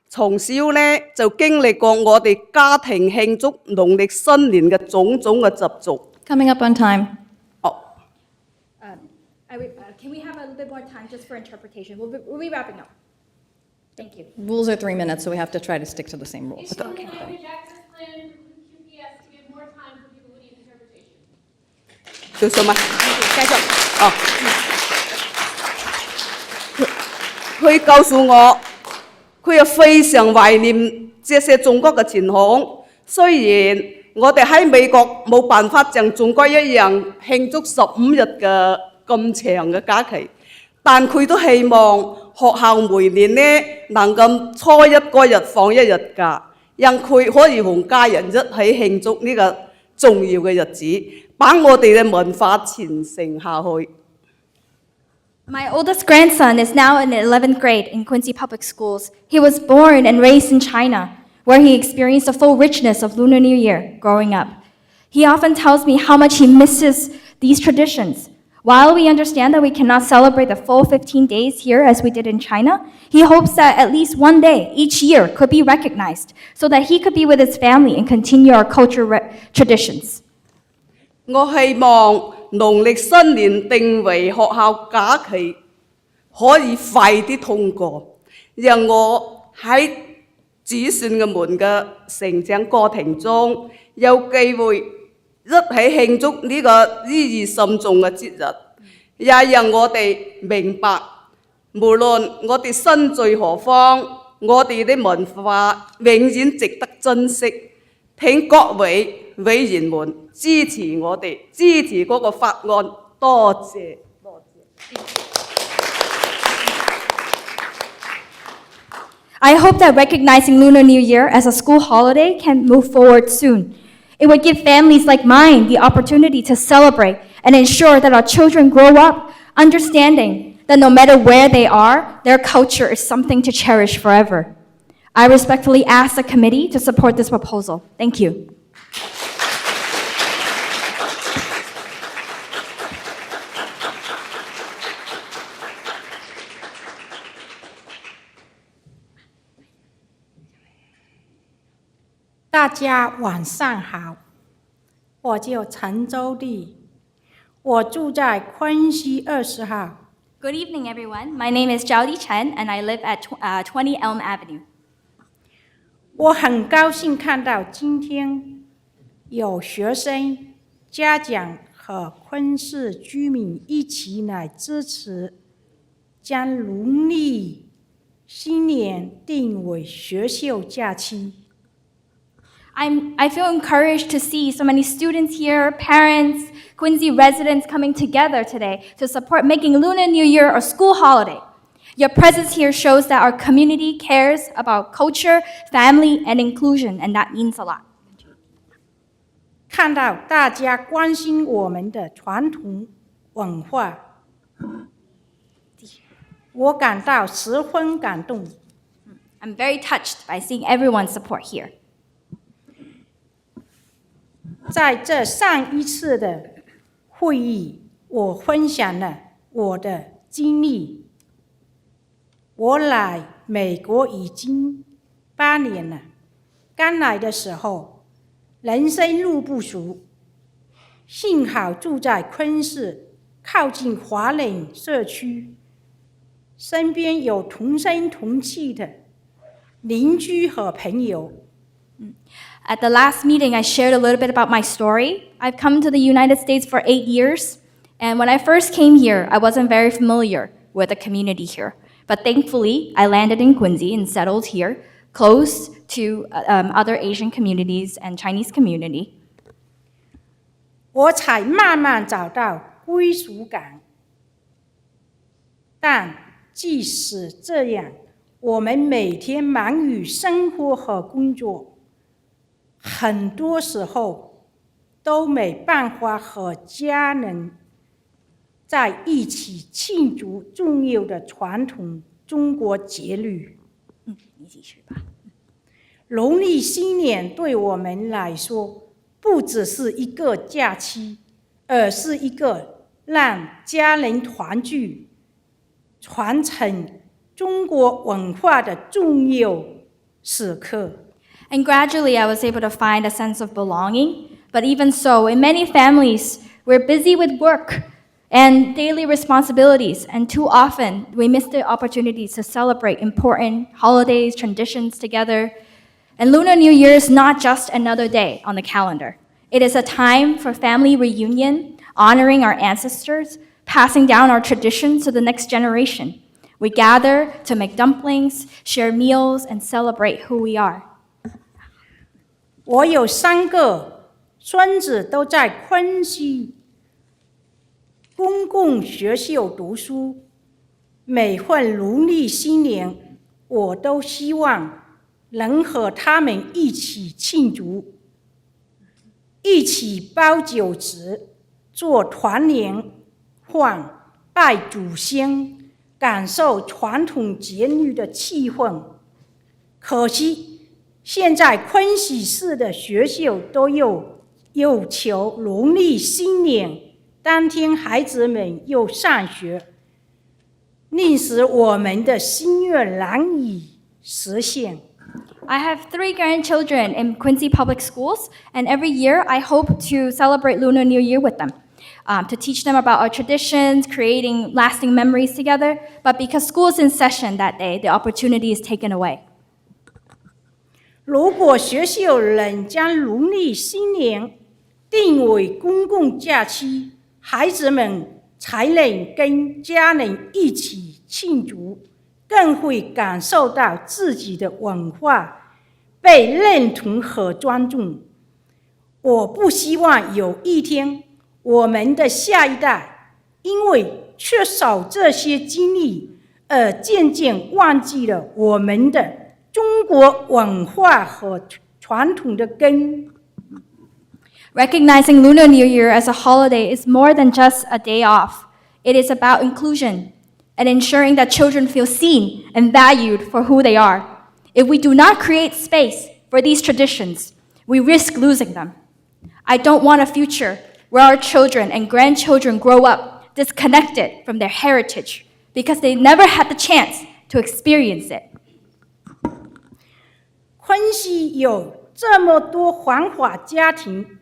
從小呢就經歷過我哋家庭慶祝農曆新年嘅種種嘅習俗。Coming up on time. Can we have a little bit more time just for interpretation? We'll be wrapping up. Thank you. Rules are 3 minutes, so we have to try to stick to the same rules. Okay. 做什麼？繼續。哦，佢告訴我，佢又非常懷念這些中國嘅傳統。雖然我哋喺美國冇辦法像中國一樣慶祝15日嘅咁長嘅假期，但佢都希望學校每年呢能夠初一嗰日放一日假，讓佢可以同家人一起慶祝呢個重要嘅日子，把我哋嘅文化傳承下去。My oldest grandson is now in 11th grade in Quincy Public Schools. He was born and raised in China, where he experienced the full richness of Lunar New Year growing up. He often tells me how much he misses these traditions. While we understand that we cannot celebrate the full 15 days here as we did in China, he hopes that at least one day each year could be recognized so that he could be with his family and continue our cultural traditions. 我希望農曆新年定為學校假期可以快啲通過，讓我喺子孫嘅們嘅成長過程中有機會一起慶祝呢個意義深重嘅節日，也讓我哋明白，無論我哋身在何方，我哋的文化永遠值得珍惜。請各位委員們支持我哋，支持嗰個法案，多謝。I hope that recognizing Lunar New Year as a school holiday can move forward soon. It would give families like mine the opportunity to celebrate and ensure that our children grow up understanding that no matter where they are, their culture is something to cherish forever. I respectfully ask the committee to support this proposal. Thank you. 大家晚上好，我叫陈周丽，我住在昆西20号。Good evening, everyone. My name is Zhao Li Chen, and I live at 20 Elm Avenue. 我很高兴看到今天有学生、家长和昆市居民一起来支持，将农历新年定为学校假期。I feel encouraged to see so many students here, parents, Quincy residents coming together today to support making Lunar New Year a school holiday. Your presence here shows that our community cares about culture, family, and inclusion, and that means a lot. 看到大家关心我们的传统文化，我感到十分感动。I'm very touched by seeing everyone's support here. 在这上一次的会议，我分享了我的经历。我来美国已经8年了，刚来的时候人生路不熟，幸好住在昆士，靠近华人社区，身边有同声同气的邻居和朋友。At the last meeting, I shared a little bit about my story. I've come to the United States for 8 years, and when I first came here, I wasn't very familiar with the community here. But thankfully, I landed in Quincy and settled here, close to other Asian communities and Chinese community. 我才慢慢找到归属感。但即使这样，我们每天忙于生活和工作，很多时候都没办法和家人在一起庆祝重要的传统中国节日。你继续吧。农历新年对我们来说，不只是一个假期，而是一个让家人团聚、传承中国文化的重要时刻。And gradually, I was able to find a sense of belonging. But even so, in many families, we're busy with work and daily responsibilities, and too often we miss the opportunities to celebrate important holidays, traditions together. And Lunar New Year is not just another day on the calendar. It is a time for family reunion, honoring our ancestors, passing down our traditions to the next generation. We gather to make dumplings, share meals, and celebrate who we are. 我有3个孙子都在昆西公共学校读书，每逢农历新年，我都希望能和他们一起庆祝，一起包饺子，做团年饭，拜祖先，感受传统节日的气氛。可惜，现在昆西市的学校都要求农历新年当天孩子们要上学，令使我们的心愿难以实现。I have 3 grandchildren in Quincy Public Schools, and every year I hope to celebrate Lunar New Year with them, to teach them about our traditions, creating lasting memories together. But because school is in session that day, the opportunity is taken away. 如果学校能将农历新年定为公共假期，孩子们才能跟家人一起庆祝，更会感受到自己的文化被认同和尊重。我不希望有一天，我们的下一代因为缺少这些经历，而渐渐忘记了我们的中国文化和传统的根。Recognizing Lunar New Year as a holiday is more than just a day off. It is about inclusion and ensuring that children feel seen and valued for who they are. If we do not create space for these traditions, we risk losing them. I don't want a future where our children and grandchildren grow up disconnected from their heritage because they never had the chance to experience it. 昆西有这么多环法家庭，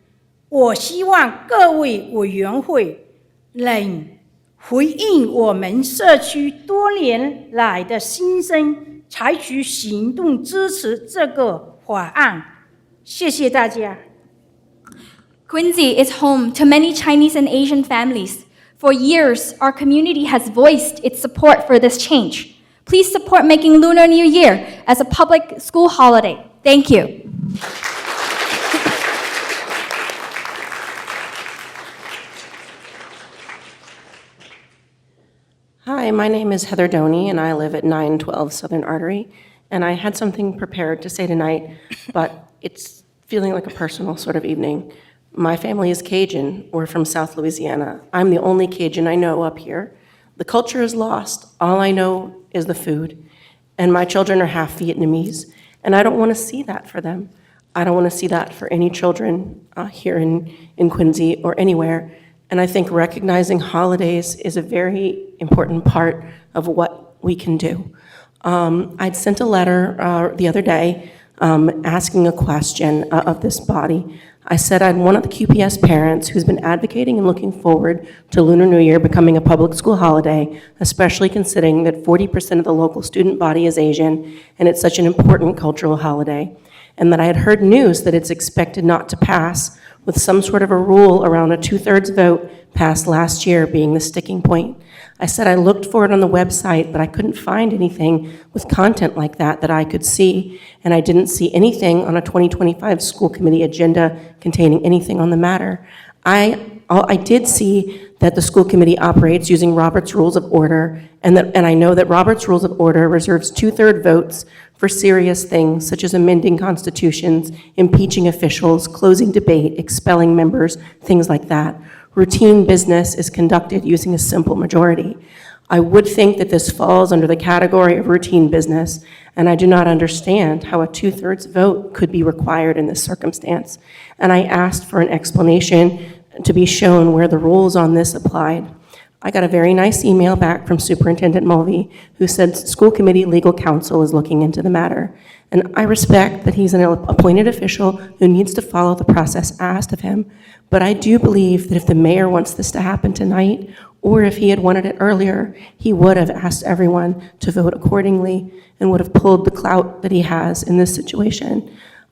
我希望各位委员会能回应我们社区多年来的心声，采取行动支持这个法案。谢谢大家。Quincy is home to many Chinese and Asian families. For years, our community has voiced its support for this change. Please support making Lunar New Year as a public school holiday. Thank you. Hi, my name is Heather Doney, and I live at 912 Southern Artery. And I had something prepared to say tonight, but it's feeling like a personal sort of evening. My family is Cajun. We're from South Louisiana. I'm the only Cajun I know up here. The culture is lost. All I know is the food. And my children are half Vietnamese, and I don't want to see that for them. I don't want to see that for any children here in Quincy or anywhere. And I think recognizing holidays is a very important part of what we can do. I'd sent a letter the other day asking a question of this body I said I'm one of the QPS parents who's been advocating and looking forward to Lunar New Year becoming a public school holiday, especially considering that 40% of the local student body is Asian, and it's such an important cultural holiday, and that I had heard news that it's expected not to pass, with some sort of a rule around a 2/3 vote passed last year being the sticking point. I said I looked for it on the website, but I couldn't find anything with content like that I could see, and I didn't see anything on a 2025 school committee agenda containing anything on the matter. I did see that the school committee operates using Robert's Rules of Order, and I know that Robert's Rules of Order reserves 2/3 votes for serious things such as amending constitutions, impeaching officials, closing debate, expelling members, things like that. Routine business is conducted using a simple majority. I would think that this falls under the category of routine business, and I do not understand how a 2/3 vote could be required in this circumstance. And I asked for an explanation to be shown where the rules on this applied. I got a very nice email back from Superintendent Mulvey, who said school committee legal counsel is looking into the matter. And I respect that he's an appointed official who needs to follow the process asked of him. But I do believe that if the mayor wants this to happen tonight, or if he had wanted it earlier, he would have asked everyone to vote accordingly and would have pulled the clout that he has in this situation.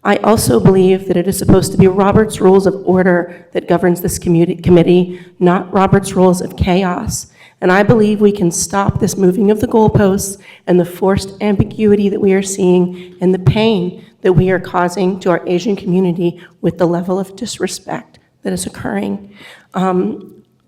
I also believe that it is supposed to be Robert's Rules of Order that governs this committee, not Robert's Rules of Chaos. And I believe we can stop this moving of the goalposts and the forced ambiguity that we are seeing and the pain that we are causing to our Asian community with the level of disrespect that is occurring.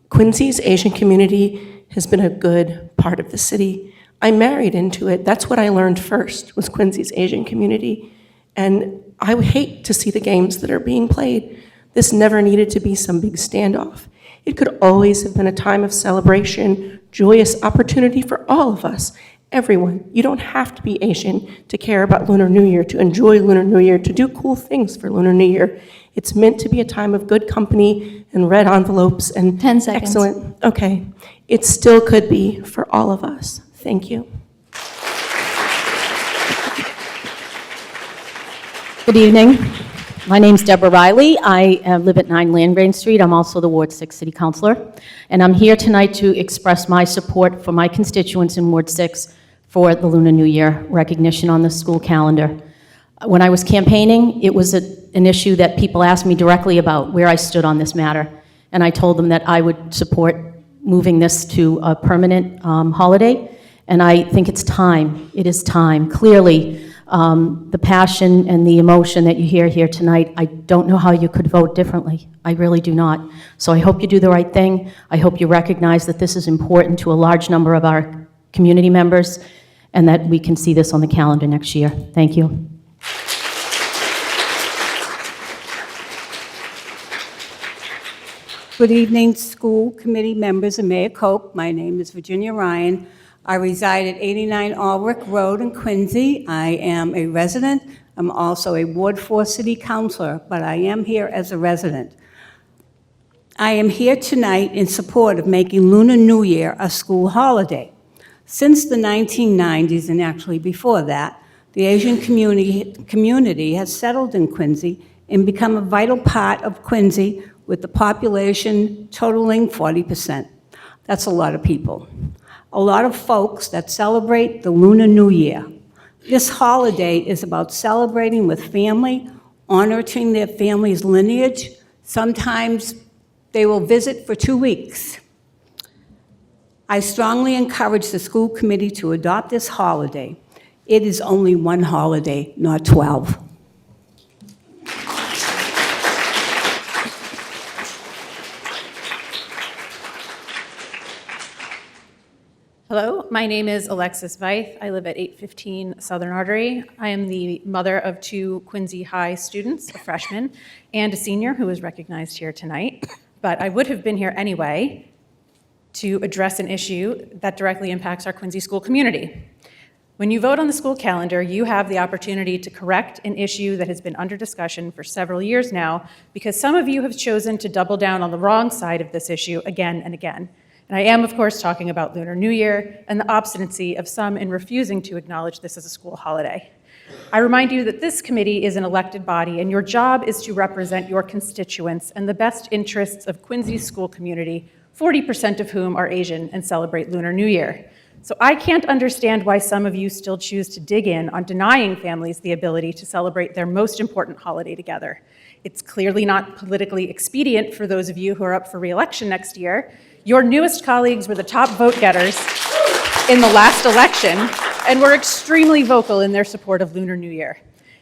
Quincy's Asian community has been a good part of the city. I married into it. That's what I learned first, was Quincy's Asian community. And I would hate to see the games that are being played. This never needed to be some big standoff. It could always have been a time of celebration, joyous opportunity for all of us, everyone. You don't have to be Asian to care about Lunar New Year, to enjoy Lunar New Year, to do cool things for Lunar New Year. It's meant to be a time of good company and red envelopes and 10 seconds. Excellent. Okay. It still could be for all of us. Thank you. Good evening. My name's Deborah Riley. I live at 9 Landgrain Street. I'm also the Ward 6 City Councilor. And I'm here tonight to express my support for my constituents in Ward 6 for the Lunar New Year recognition on the school calendar. When I was campaigning, it was an issue that people asked me directly about where I stood on this matter. And I told them that I would support moving this to a permanent holiday. And I think it's time. It is time. Clearly, the passion and the emotion that you hear here tonight, I don't know how you could vote differently. I really do not. So I hope you do the right thing. I hope you recognize that this is important to a large number of our community members and that we can see this on the calendar next year. Thank you. Good evening, school committee members and Mayor Cope. My name is Virginia Ryan. I reside at 89 Albrecht Road in Quincy. I am a resident. I'm also a Ward 4 City Councilor, but I am here as a resident. I am here tonight in support of making Lunar New Year a school holiday. Since the 1990s, and actually before that, the Asian community has settled in Quincy and become a vital part of Quincy, with the population totaling 40%. That's a lot of people. A lot of folks that celebrate the Lunar New Year. This holiday is about celebrating with family, honoring their family's lineage. Sometimes they will visit for 2 weeks. I strongly encourage the school committee to adopt this holiday. It is only one holiday, not 12. Hello, my name is Alexis Veith. I live at 815 Southern Artery. I am the mother of 2 Quincy High students, a freshman and a senior who is recognized here tonight. But I would have been here anyway to address an issue that directly impacts our Quincy school community. When you vote on the school calendar, you have the opportunity to correct an issue that has been under discussion for several years now, because some of you have chosen to double down on the wrong side of this issue again and again. And I am, of course, talking about Lunar New Year and the obstinacy of some in refusing to acknowledge this as a school holiday. I remind you that this committee is an elected body, and your job is to represent your constituents and the best interests of Quincy's school community, 40% of whom are Asian and celebrate Lunar New Year. So I can't understand why some of you still choose to dig in on denying families the ability to celebrate their most important holiday together. It's clearly not politically expedient for those of you who are up for re-election next year. Your newest colleagues were the top vote getters in the last election and were extremely vocal in their support of Lunar New Year.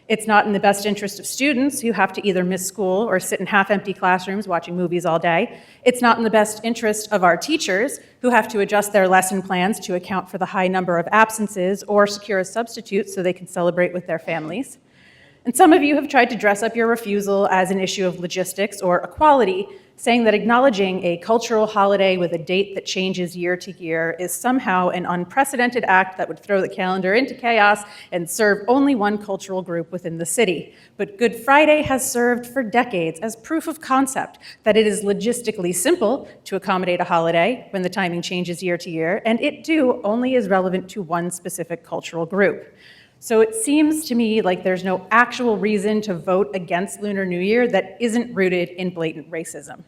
It's not in the best interest of students who have to either miss school or sit in half-empty classrooms watching movies all day. It's not in the best interest of our teachers who have to adjust their lesson plans to account for the high number of absences or secure a substitute so they can celebrate with their families. And some of you have tried to dress up your refusal as an issue of logistics or equality, saying that acknowledging a cultural holiday with a date that changes year to year is somehow an unprecedented act that would throw the calendar into chaos and serve only one cultural group within the city. But Good Friday has served for decades as proof of concept that it is logistically simple to accommodate a holiday when the timing changes year to year, and it too only is relevant to one specific cultural group. So it seems to me like there's no actual reason to vote against Lunar New Year that isn't rooted in blatant racism.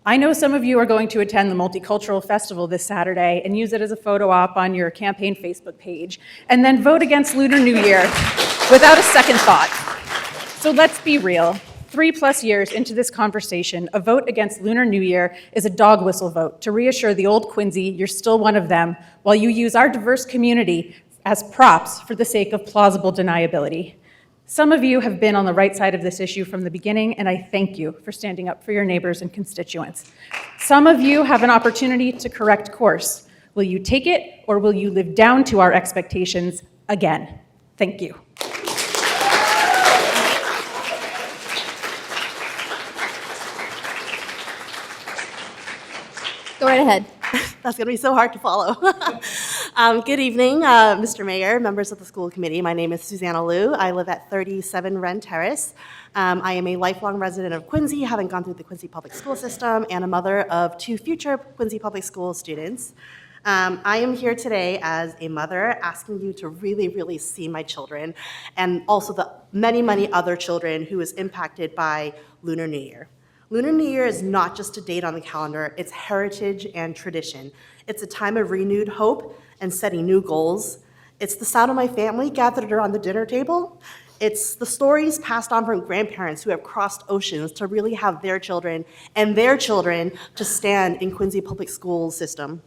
I know some of you are going to attend the Multicultural Festival this Saturday and use it as a photo op on your campaign Facebook page, and then vote against Lunar New Year without a second thought. So let's be real. 3+ years into this conversation, a vote against Lunar New Year is a dog whistle vote to reassure the old Quincy you're still one of them, while you use our diverse community as props for the sake of plausible deniability. Some of you have been on the right side of this issue from the beginning, and I thank you for standing up for your neighbors and constituents. Some of you have an opportunity to correct course. Will you take it, or will you live down to our expectations again? Thank you. Go right ahead. That's going to be so hard to follow. Good evening, Mr. Mayor, members of the school committee. My name is Susanna Liu. I live at 37 Wren Terrace. I am a lifelong resident of Quincy, having gone through the Quincy Public School System, and a mother of 2 future Quincy Public School students. I am here today as a mother asking you to really, really see my children, and also the many, many other children who is impacted by Lunar New Year. Lunar New Year is not just a date on the calendar, it's heritage and tradition. It's a time of renewed hope and setting new goals. It's the sound of my family gathered around the dinner table. It's the stories passed on from grandparents who have crossed oceans to really have their children and their children to stand in Quincy Public Schools system.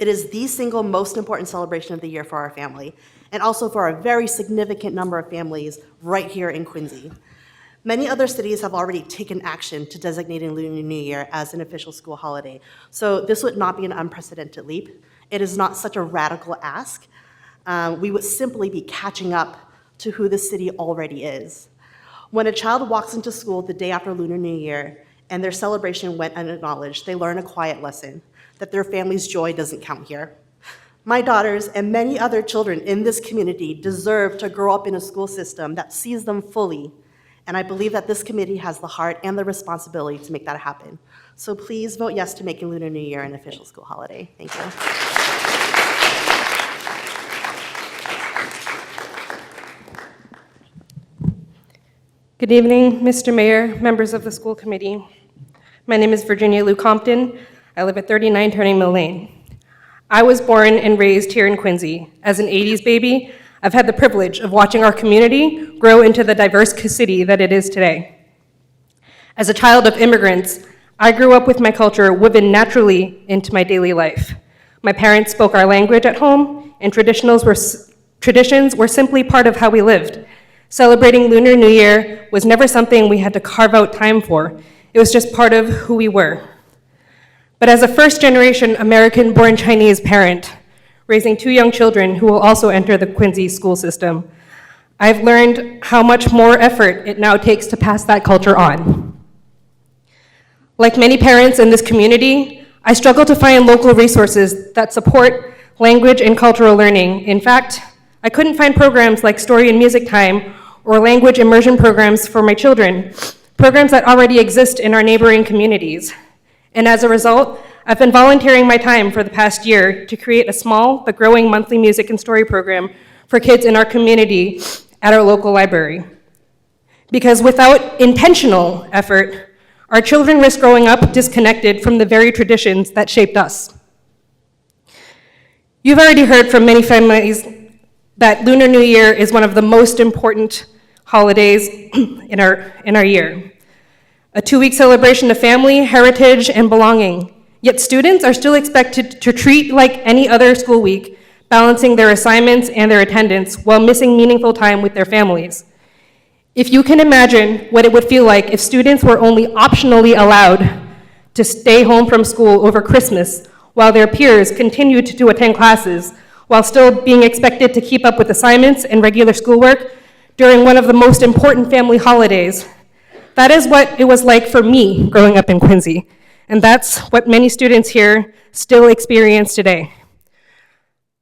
It is the single most important celebration of the year for our family, and also for a very significant number of families right here in Quincy. Many other cities have already taken action to designating Lunar New Year as an official school holiday, so this would not be an unprecedented leap. It is not such a radical ask. We would simply be catching up to who the city already is. When a child walks into school the day after Lunar New Year and their celebration went unacknowledged, they learn a quiet lesson, that their family's joy doesn't count here. My daughters and many other children in this community deserve to grow up in a school system that sees them fully. And I believe that this committee has the heart and the responsibility to make that happen. So please vote yes to making Lunar New Year an official school holiday. Thank you. Good evening, Mr. Mayor, members of the school committee. My name is Virginia Lou Compton. I live at 39 Turning Mill Lane. I was born and raised here in Quincy. As an 80s baby, I've had the privilege of watching our community grow into the diverse city that it is today. As a child of immigrants, I grew up with my culture woven naturally into my daily life. My parents spoke our language at home, and traditions were simply part of how we lived. Celebrating Lunar New Year was never something we had to carve out time for. It was just part of who we were. But as a first-generation American-born Chinese parent, raising 2 young children who will also enter the Quincy school system, I've learned how much more effort it now takes to pass that culture on. Like many parents in this community, I struggle to find local resources that support language and cultural learning. In fact, I couldn't find programs like Story and Music Time or language immersion programs for my children, programs that already exist in our neighboring communities. And as a result, I've been volunteering my time for the past year to create a small but growing monthly music and story program for kids in our community at our local library. Because without intentional effort, our children risk growing up disconnected from the very traditions that shaped us. You've already heard from many families that Lunar New Year is one of the most important holidays in our year. A 2-week celebration of family, heritage, and belonging. Yet students are still expected to treat like any other school week, balancing their assignments and their attendance while missing meaningful time with their families. If you can imagine what it would feel like if students were only optionally allowed to stay home from school over Christmas while their peers continued to attend classes, while still being expected to keep up with assignments and regular schoolwork during one of the most important family holidays. That is what it was like for me growing up in Quincy, and that's what many students here still experience today.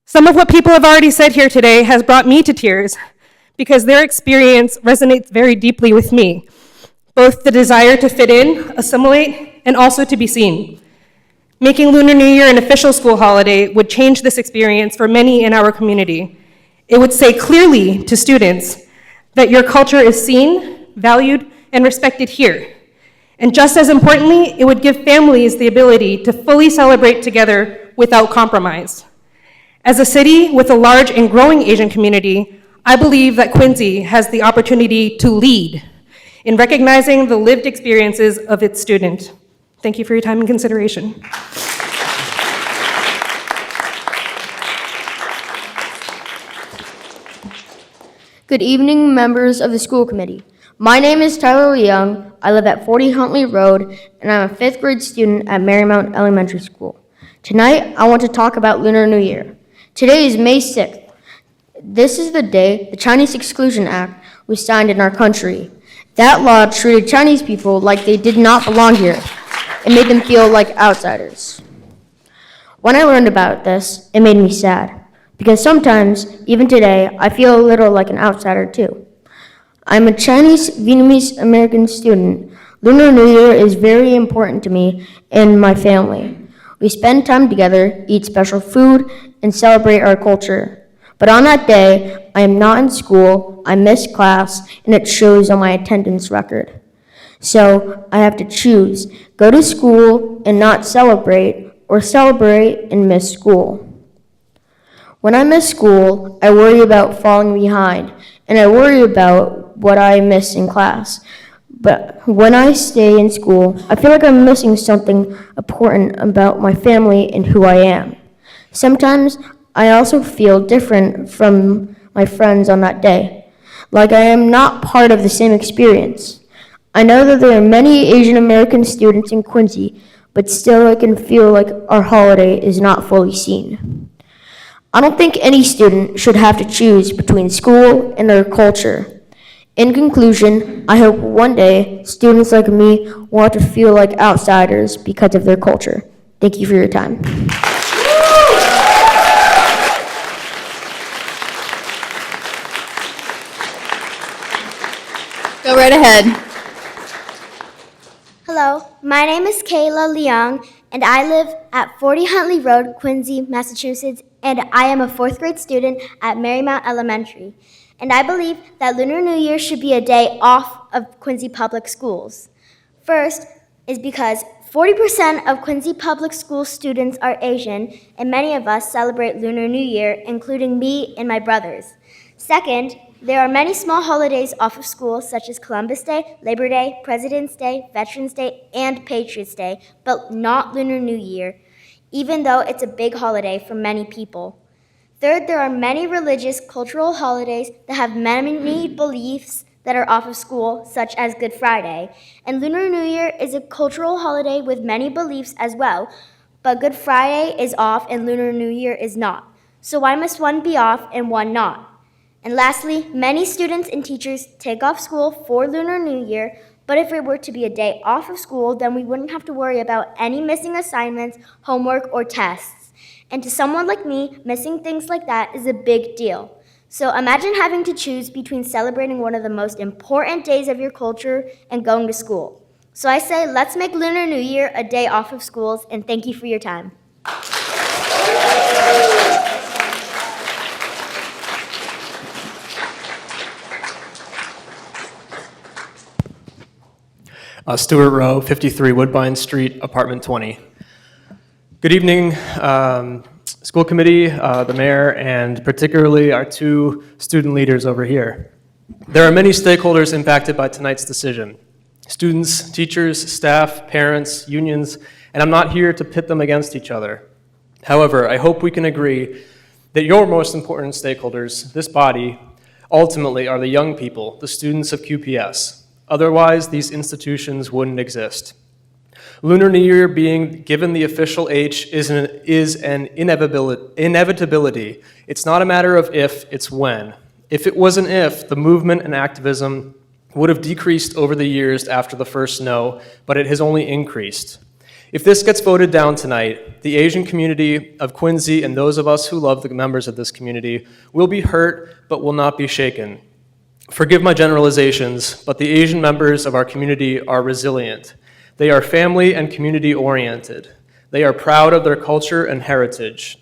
Some of what people have already said here today has brought me to tears because their experience resonates very deeply with me, both the desire to fit in, assimilate, and also to be seen. Making Lunar New Year an official school holiday would change this experience for many in our community. It would say clearly to students that your culture is seen, valued, and respected here. And just as importantly, it would give families the ability to fully celebrate together without compromise. As a city with a large and growing Asian community, I believe that Quincy has the opportunity to lead in recognizing the lived experiences of its students. Thank you for your time and consideration. Good evening, members of the school committee. My name is Tyler Young. I live at 40 Huntley Road, and I'm a 5th grade student at Marymount Elementary School. Tonight, I want to talk about Lunar New Year. Today is May 6th. This is the day the Chinese Exclusion Act was signed in our country. That law treated Chinese people like they did not belong here and made them feel like outsiders. When I learned about this, it made me sad, because sometimes, even today, I feel a little like an outsider too. I'm a Chinese Vietnamese American student. Lunar New Year is very important to me and my family. We spend time together, eat special food, and celebrate our culture. But on that day, I am not in school, I missed class, and it shows on my attendance record. So I have to choose, go to school and not celebrate, or celebrate and miss school. When I miss school, I worry about falling behind, and I worry about what I miss in class. But when I stay in school, I feel like I'm missing something important about my family and who I am. Sometimes I also feel different from my friends on that day, like I am not part of the same experience. I know that there are many Asian American students in Quincy, but still I can feel like our holiday is not fully seen. I don't think any student should have to choose between school and their culture. In conclusion, I hope one day students like me want to feel like outsiders because of their culture. Thank you for your time. Go right ahead. Hello, my name is Kayla Leung, and I live at 40 Huntley Road, Quincy, Massachusetts, and I am a 4th grade student at Marymount Elementary. And I believe that Lunar New Year should be a day off of Quincy Public Schools. First is because 40% of Quincy Public School students are Asian, and many of us celebrate Lunar New Year, including me and my brothers. Second, there are many small holidays off of school, such as Columbus Day, Labor Day, President's Day, Veterans Day, and Patriots Day, but not Lunar New Year, even though it's a big holiday for many people. Third, there are many religious, cultural holidays that have many beliefs that are off of school, such as Good Friday. And Lunar New Year is a cultural holiday with many beliefs as well, but Good Friday is off and Lunar New Year is not. So why must one be off and one not? And lastly, many students and teachers take off school for Lunar New Year, but if it were to be a day off of school, then we wouldn't have to worry about any missing assignments, homework, or tests. And to someone like me, missing things like that is a big deal. So imagine having to choose between celebrating one of the most important days of your culture and going to school. So I say, let's make Lunar New Year a day off of schools, and thank you for your time. Stewart Row, 53 Woodbine Street, apartment 20. Good evening, school committee, the mayor, and particularly our two student leaders over here. There are many stakeholders impacted by tonight's decision. Students, teachers, staff, parents, unions, and I'm not here to pit them against each other. However, I hope we can agree that your most important stakeholders, this body, ultimately are the young people, the students of QPS. Otherwise, these institutions wouldn't exist. Lunar New Year being given the official H is an inevitability. It's not a matter of if, it's when. If it was an if, the movement and activism would have decreased over the years after the first no, but it has only increased. If this gets voted down tonight, the Asian community of Quincy and those of us who love the members of this community will be hurt, but will not be shaken. Forgive my generalizations, but the Asian members of our community are resilient. They are family and community oriented. They are proud of their culture and heritage.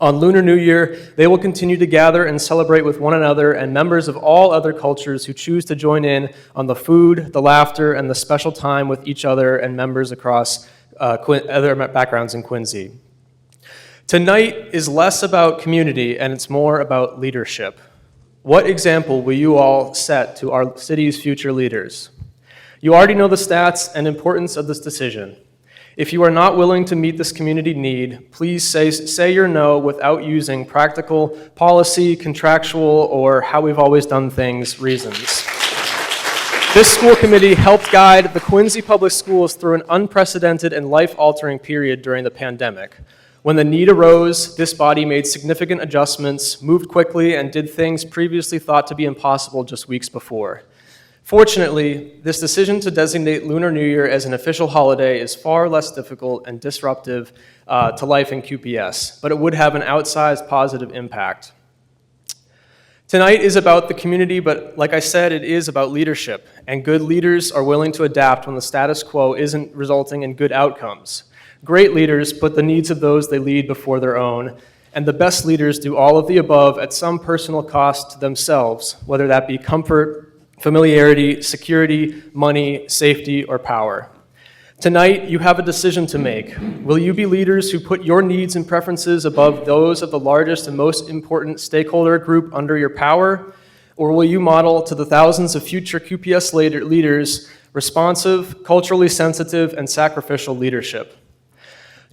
On Lunar New Year, they will continue to gather and celebrate with one another and members of all other cultures who choose to join in on the food, the laughter, and the special time with each other and members across other backgrounds in Quincy. Tonight is less about community and it's more about leadership. What example will you all set to our city's future leaders? You already know the stats and importance of this decision. If you are not willing to meet this community need, please say your no without using practical, policy, contractual, or how we've always done things reasons. This school committee helped guide the Quincy Public Schools through an unprecedented and life-altering period during the pandemic. When the need arose, this body made significant adjustments, moved quickly, and did things previously thought to be impossible just weeks before. Fortunately, this decision to designate Lunar New Year as an official holiday is far less difficult and disruptive to life in QPS, but it would have an outsized positive impact. Tonight is about the community, but like I said, it is about leadership, and good leaders are willing to adapt when the status quo isn't resulting in good outcomes. Great leaders put the needs of those they lead before their own, and the best leaders do all of the above at some personal cost to themselves, whether that be comfort, familiarity, security, money, safety, or power. Tonight, you have a decision to make. Will you be leaders who put your needs and preferences above those of the largest and most important stakeholder group under your power? Or will you model to the thousands of future QPS leaders responsive, culturally sensitive, and sacrificial leadership?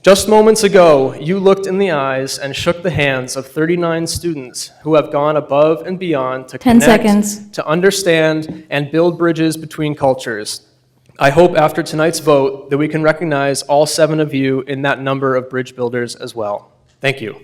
Just moments ago, you looked in the eyes and shook the hands of 39 students who have gone above and beyond to 10 connect, seconds. to understand, and build bridges between cultures. I hope after tonight's vote that we can recognize all 7 of you in that number of bridge builders as well. Thank you.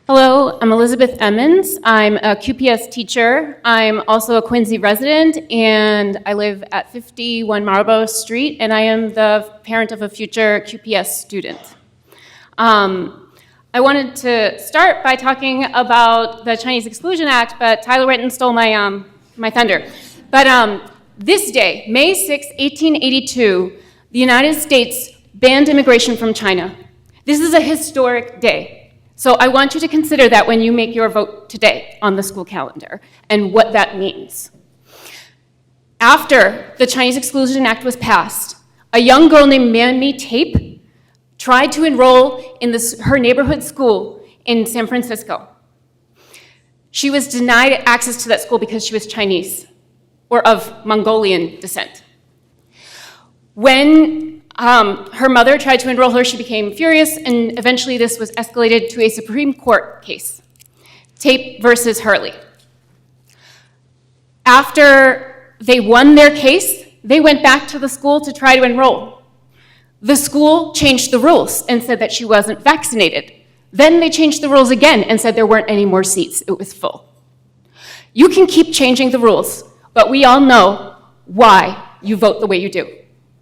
Hello, I'm Elizabeth Emmons. I'm a QPS teacher. I'm also a Quincy resident, and I live at 51 Marlborough Street, and I am the parent of a future QPS student. I wanted to start by talking about the Chinese Exclusion Act, but Tyler Renton stole my thunder. But this day, May 6, 1882, the United States banned immigration from China. This is a historic day. So I want you to consider that when you make your vote today on the school calendar and what that means. After the Chinese Exclusion Act was passed, a young girl named Mamie Tape tried to enroll in her neighborhood school in San Francisco. She was denied access to that school because she was Chinese or of Mongolian descent. When her mother tried to enroll her, she became furious, and eventually this was escalated to a Supreme Court case, Tape versus Hurley. After they won their case, they went back to the school to try to enroll. The school changed the rules and said that she wasn't vaccinated. Then they changed the rules again and said there weren't any more seats, it was full. You can keep changing the rules, but we all know why you vote the way you do,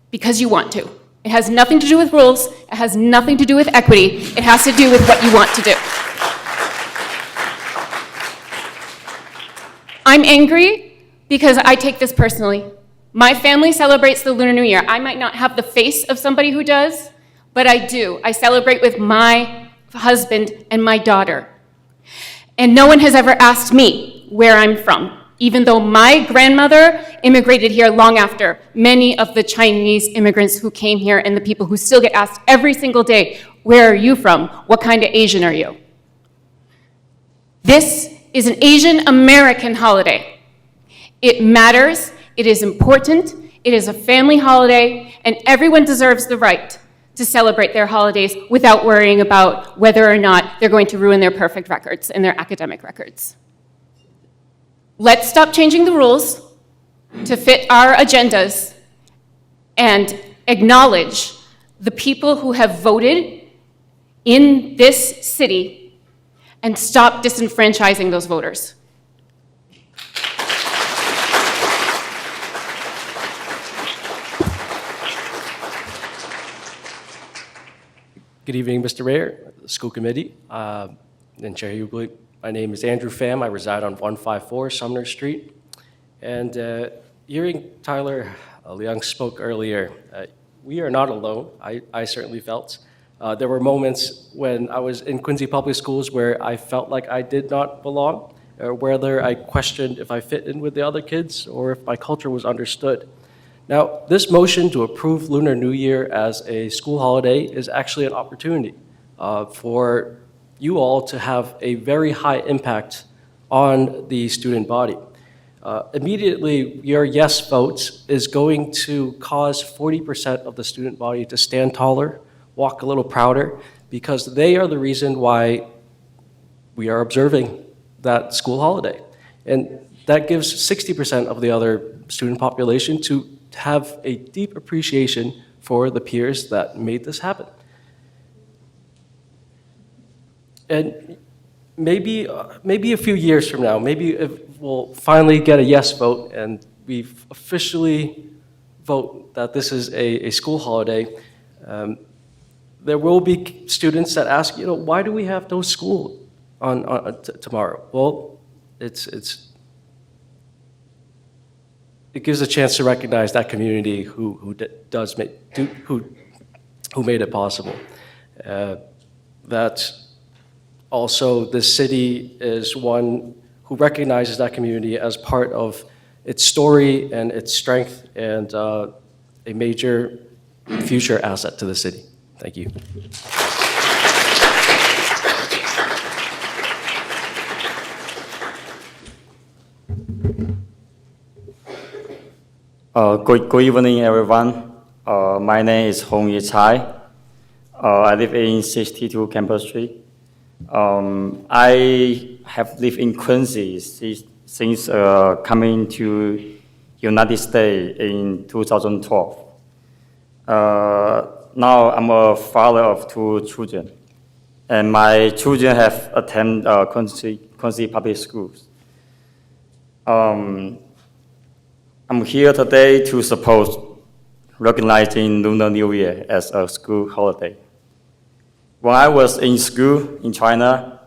because you want to. It has nothing to do with rules, it has nothing to do with equity, it has to do with what you want to do. I'm angry because I take this personally. My family celebrates the Lunar New Year. I might not have the face of somebody who does, but I do. I celebrate with my husband and my daughter. And no one has ever asked me where I'm from, even though my grandmother immigrated here long after many of the Chinese immigrants who came here and the people who still get asked every single day, where are you from? What kind of Asian are you? This is an Asian American holiday. It matters, it is important, it is a family holiday, and everyone deserves the right to celebrate their holidays without worrying about whether or not they're going to ruin their perfect records and their academic records. Let's stop changing the rules to fit our agendas and acknowledge the people who have voted in this city and stop disenfranchising those voters. Good evening, Mr. Mayor, School Committee, and Chair Hughley. My name is Andrew Pham. I reside on 154 Sumner Street. And hearing Tyler Leung spoke earlier, we are not alone. I certainly felt. There were moments when I was in Quincy Public Schools where I felt like I did not belong, or whether I questioned if I fit in with the other kids or if my culture was understood. Now, this motion to approve Lunar New Year as a school holiday is actually an opportunity for you all to have a very high impact on the student body. Immediately, your yes vote is going to cause 40% of the student body to stand taller, walk a little prouder, because they are the reason why we are observing that school holiday. And that gives 60% of the other student population to have a deep appreciation for the peers that made this happen. And maybe a few years from now, maybe if we'll finally get a yes vote and we officially vote that this is a school holiday, there will be students that ask, why do we have no school on tomorrow? Well, it gives a chance to recognize that community who made it possible. That also the city is one who recognizes that community as part of its story and its strength and a major future asset to the city. Thank you. Good evening, everyone. My name is Hong Yi Chai. I live in 62 Campbell Street. I have lived in Quincy since coming to United States in 2012. Now I'm a father of 2 children, and my children have attended Quincy Public Schools. I'm here today to support recognizing Lunar New Year as a school holiday. When I was in school in China,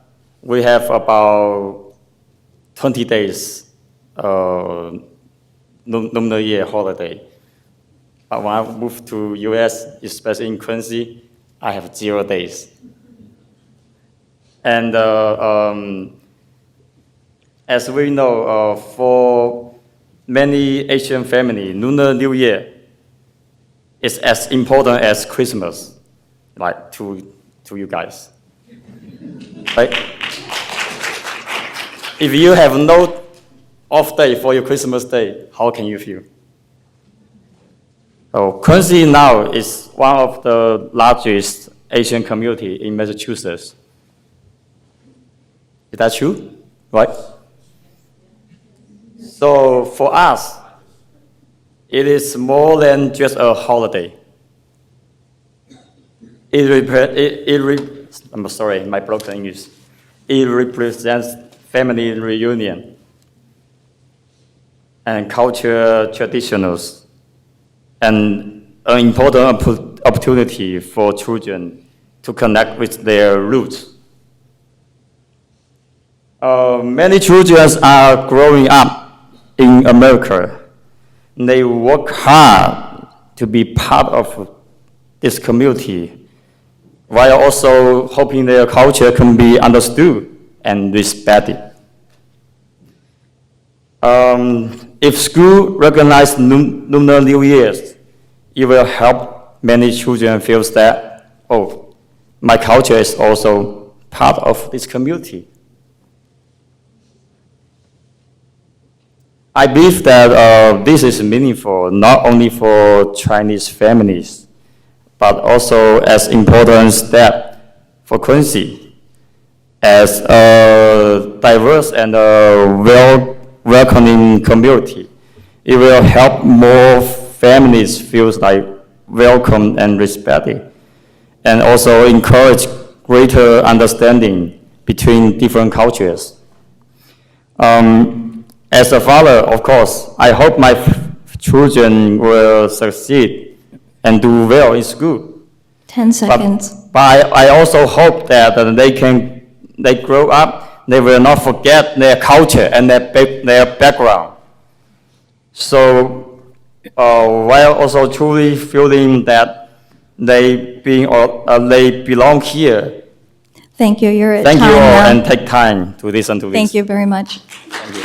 we have about 20 days Lunar Year holiday. But when I moved to US, especially in Quincy, I have 0 days. And as we know, for many Asian families, Lunar New Year is as important as Christmas, like to you guys. Right? If you have no off day for your Christmas day, how can you feel? So Quincy now is one of the largest Asian community in Massachusetts. Is that true? Right? So for us, it is more than just a holiday. I'm sorry, my broken English. It represents family reunion and cultural traditions, and an important opportunity for children to connect with their roots. Many children are growing up in America. They work hard to be part of this community, while also hoping their culture can be understood and respected. If school recognize Lunar New Year's, it will help many children feel that, oh, my culture is also part of this community. I believe that this is meaningful not only for Chinese families, but also as important step for Quincy as a diverse and welcoming community. It will help more families feel like welcome and respected, and also encourage greater understanding between different cultures. As a father, of course, I hope my children will succeed and do well in school. 10 seconds. But I also hope that they grow up, they will not forget their culture and their background. So while also truly feeling that they belong here. Thank you. You're at Thank time you all, now. and take time to listen to this. Thank you very much. Thank you.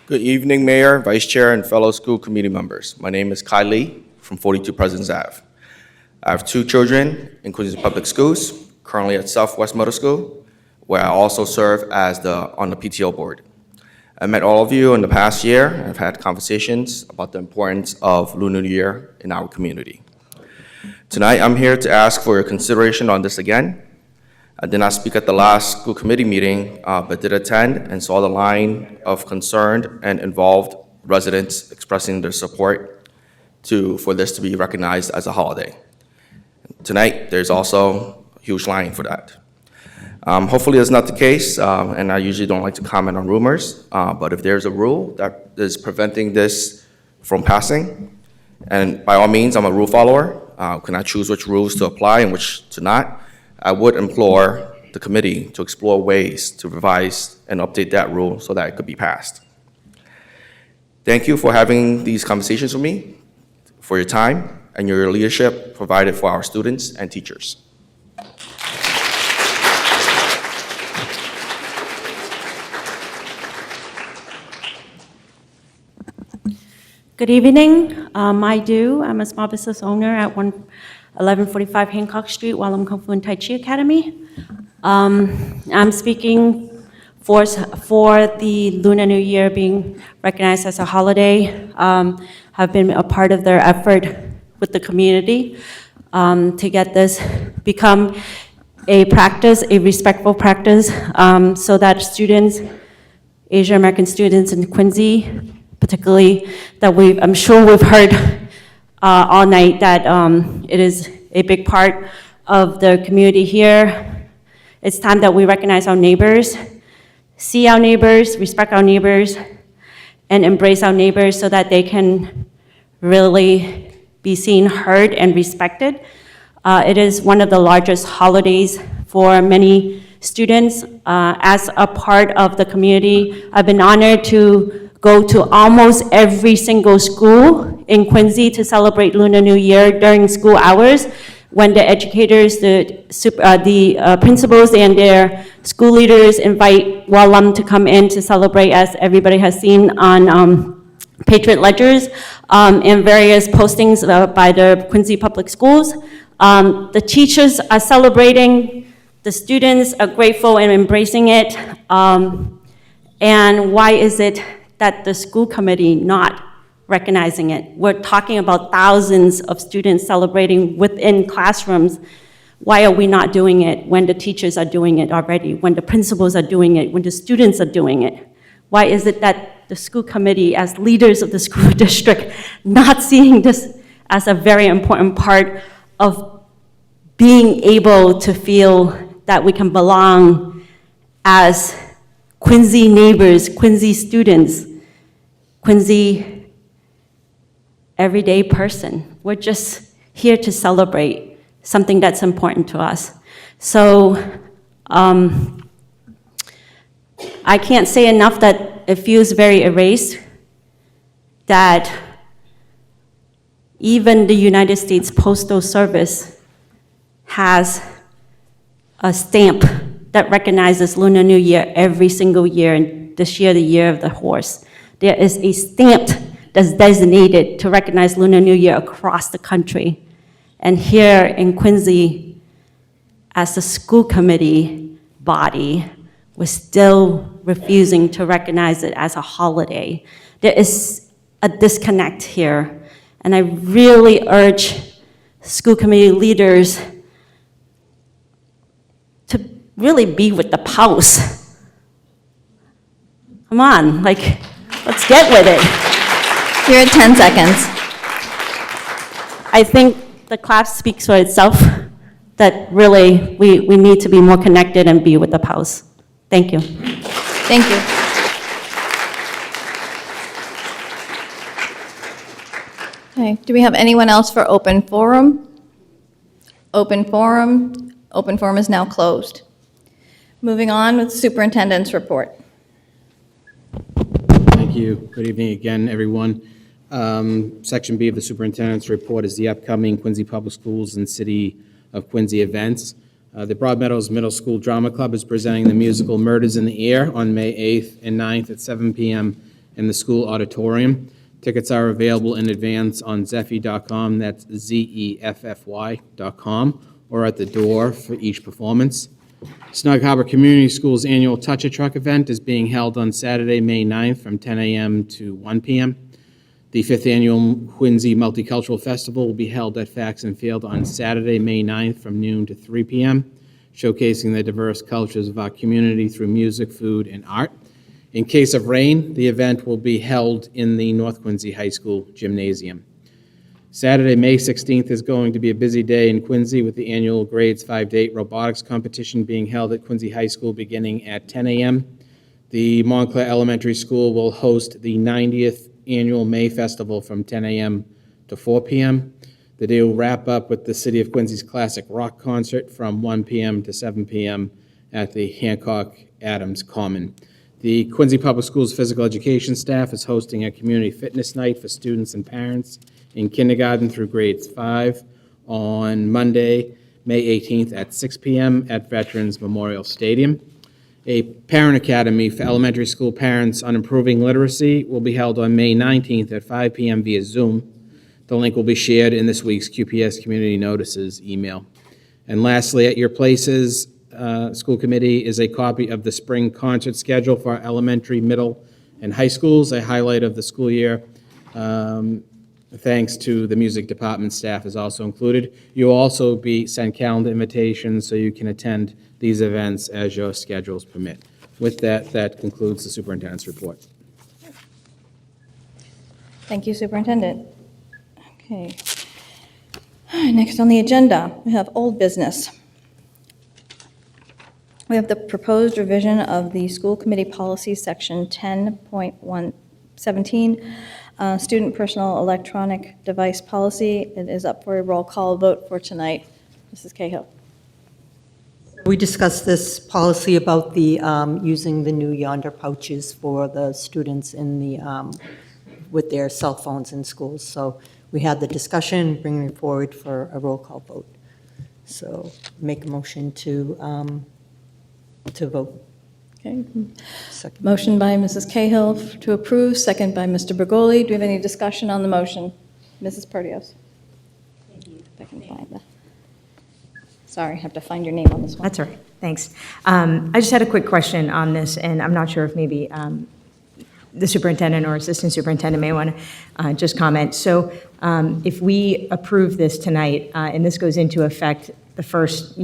Good evening, Mayor, Vice Chair, and fellow school committee members. My name is Kai Lee from 42 Presidents Ave. I have 2 children in Quincy Public Schools, currently at Southwest Middle School, where I also serve as on the PTO board. I met all of you in the past year and have had conversations about the importance of Lunar New Year in our community. Tonight, I'm here to ask for your consideration on this again. I did not speak at the last school committee meeting, but did attend and saw the line of concerned and involved residents expressing their support for this to be recognized as a holiday. Tonight, there's also a huge line for that. Hopefully that's not the case, and I usually don't like to comment on rumors, but if there's a rule that is preventing this from passing, and by all means, I'm a rule follower, can I choose which rules to apply and which to not? I would implore the committee to explore ways to revise and update that rule so that it could be passed. Thank you for having these conversations with me, for your time and your leadership provided for our students and teachers. Good evening. I'm a small business owner at 1145 Hancock Street, Wallam Kung Fu and Tai Chi Academy. I'm speaking for the Lunar New Year being recognized as a holiday. Have been a part of their effort with the community to get this become a practice, a respectful practice, so that students, Asian American students in Quincy, particularly that I'm sure we've heard all night that it is a big part of the community here. It's time that we recognize our neighbors, see our neighbors, respect our neighbors, and embrace our neighbors so that they can really be seen, heard, and respected. It is one of the largest holidays for many students. As a part of the community, I've been honored to go to almost every single school in Quincy to celebrate Lunar New Year during school hours, when the educators, the principals and their school leaders invite Wallam to come in to celebrate, as everybody has seen on Patriot Ledgers and various postings by the Quincy Public Schools. The teachers are celebrating, the students are grateful and embracing it. And why is it that the school committee not recognizing it? We're talking about thousands of students celebrating within classrooms. Why are we not doing it when the teachers are doing it already, when the principals are doing it, when the students are doing it? Why is it that the school committee, as leaders of the school district, not seeing this as a very important part of being able to feel that we can belong as Quincy neighbors, Quincy students, Quincy everyday person? We're just here to celebrate something that's important to us. So I can't say enough that it feels very erased that even the United States Postal Service has a stamp that recognizes Lunar New Year every single year, and this year, the year of the horse. There is a stamp that's designated to recognize Lunar New Year across the country. And here in Quincy, as the school committee body, we're still refusing to recognize it as a holiday. There is a disconnect here, and I really urge school committee leaders to really be with the pulse. Come on, like, let's get with it. You're at 10 seconds. I think the clap speaks for itself, that really we need to be more connected and be with the pulse. Thank you. Thank you. Okay, do we have anyone else for open forum? Open forum is now closed. Moving on with superintendent's report. Thank you. Good evening again, everyone. Section B of the superintendent's report is the upcoming Quincy Public Schools and City of Quincy events. The Broadmeadows Middle School Drama Club is presenting the musical Murders in the Air on May 8th and 9th at 7 p.m. in the school auditorium. Tickets are available in advance on Zeffy.com, that's ZEFFY.com, or at the door for each performance. Snug Harbor Community School's annual Touch a Truck event is being held on Saturday, May 9th from 10 a.m. to 1 p.m. The 5th Annual Quincy Multicultural Festival will be held at Faxon Field on Saturday, May 9th from noon to 3 p.m., showcasing the diverse cultures of our community through music, food, and art. In case of rain, the event will be held in the North Quincy High School gymnasium. Saturday, May 16th is going to be a busy day in Quincy with the annual grades 5 to 8 robotics competition being held at Quincy High School beginning at 10 a.m. The Montclair Elementary School will host the 90th Annual May Festival from 10 a.m. to 4 p.m. The day will wrap up with the City of Quincy's Classic Rock Concert from 1 p.m. to 7 p.m. at the Hancock Adams Common. The Quincy Public Schools physical education staff is hosting a community fitness night for students and parents in kindergarten through grades 5 on Monday, May 18th at 6 p.m. at Veterans Memorial Stadium. A parent academy for elementary school parents on improving literacy will be held on May 19th at 5 p.m. via Zoom. The link will be shared in this week's QPS Community Notices email. And lastly, at your places, school committee is a copy of the spring concert schedule for our elementary, middle, and high schools. A highlight of the school year, thanks to the music department staff, is also included. You'll also be sent calendar invitations so you can attend these events as your schedules permit. With that, that concludes the superintendent's report. Thank you, Superintendent. Okay. Next on the agenda, we have old business. We have the proposed revision of the school committee policy section 10.117, student personal electronic device policy. It is up for a roll call vote for tonight. Mrs. Cahill. We discussed this policy about the using the new Yonder pouches for the students in the with their cell phones in schools. So we had the discussion, bringing it forward for a roll call vote. So make a motion to vote. Okay. Motion by Mrs. Cahill to approve, second by Mr. Bergoli. Do we have any discussion on the motion? Mrs. Perdios. Thank you. If I can find the. Sorry, I have to find your name on this one. That's all right, thanks. I just had a quick question on this, and I'm not sure if maybe the superintendent or assistant superintendent may want to just comment. So if we approve this tonight, and this goes into effect the first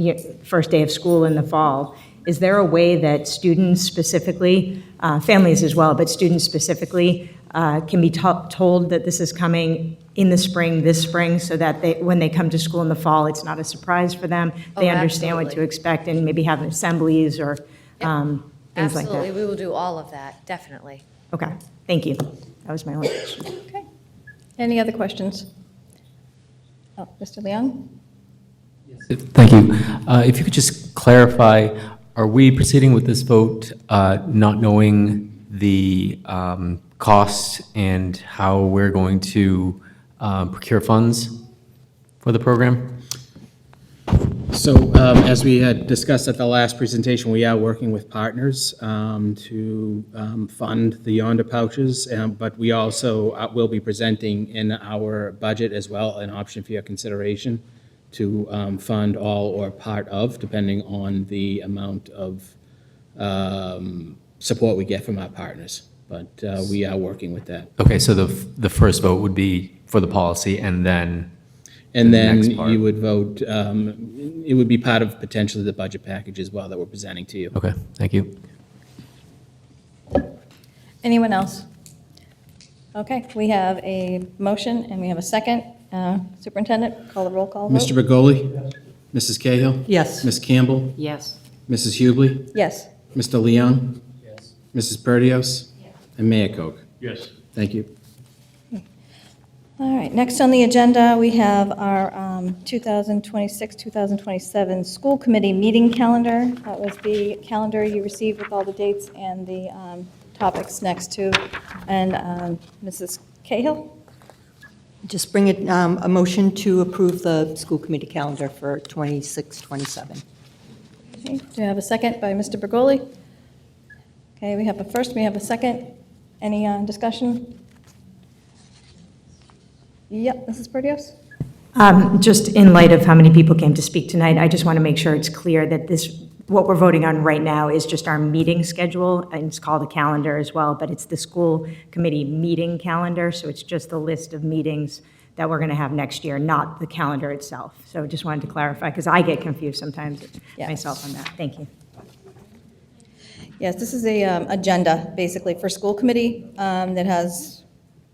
day of school in the fall, is there a way that students specifically, families as well, but students specifically, can be told that this is coming in the spring, this spring, so that when they come to school in the fall, it's not a surprise for them? They understand what to expect and maybe have assemblies or things like that. Absolutely, we will do all of that, definitely. Okay, thank you. That was my only question. Okay. Any other questions? Oh, Mr. Leung? Thank you. If you could just clarify, are we proceeding with this vote not knowing the costs and how we're going to procure funds for the program? So as we had discussed at the last presentation, we are working with partners to fund the Yonder pouches, but we also will be presenting in our budget as well an option for your consideration to fund all or part of, depending on the amount of support we get from our partners. But we are working with that. Okay, so the first vote would be for the policy, and then And the then next part. you would vote, it would be part of potentially the budget package as well that we're presenting to you. Okay, thank you. Anyone else? Okay, we have a motion and we have a second. Superintendent, call the roll call vote. Mr. Bergoli? Mrs. Cahill? Yes. Ms. Campbell? Yes. Mrs. Hubley? Yes. Mr. Leung? Yes. Mrs. Perdios? And Mayor Koch? Yes. Thank you. All right, next on the agenda, we have our 2026-2027 school committee meeting calendar. That was the calendar you received with all the dates and the topics next to. And Mrs. Cahill? Just bring it, a motion to approve the school committee calendar for 26-27. Okay, do you have a second by Mr. Bergoli? Okay, we have a first, we have a second. Any discussion? Yep, Mrs. Perdios? Just in light of how many people came to speak tonight, I just want to make sure it's clear that what we're voting on right now is just our meeting schedule, and it's called a calendar as well, but it's the school committee meeting calendar, so it's just the list of meetings that we're going to have next year, not the calendar itself. So just wanted to clarify, because I get confused sometimes myself on that. Thank you. Yes, this is a agenda, basically, for school committee that has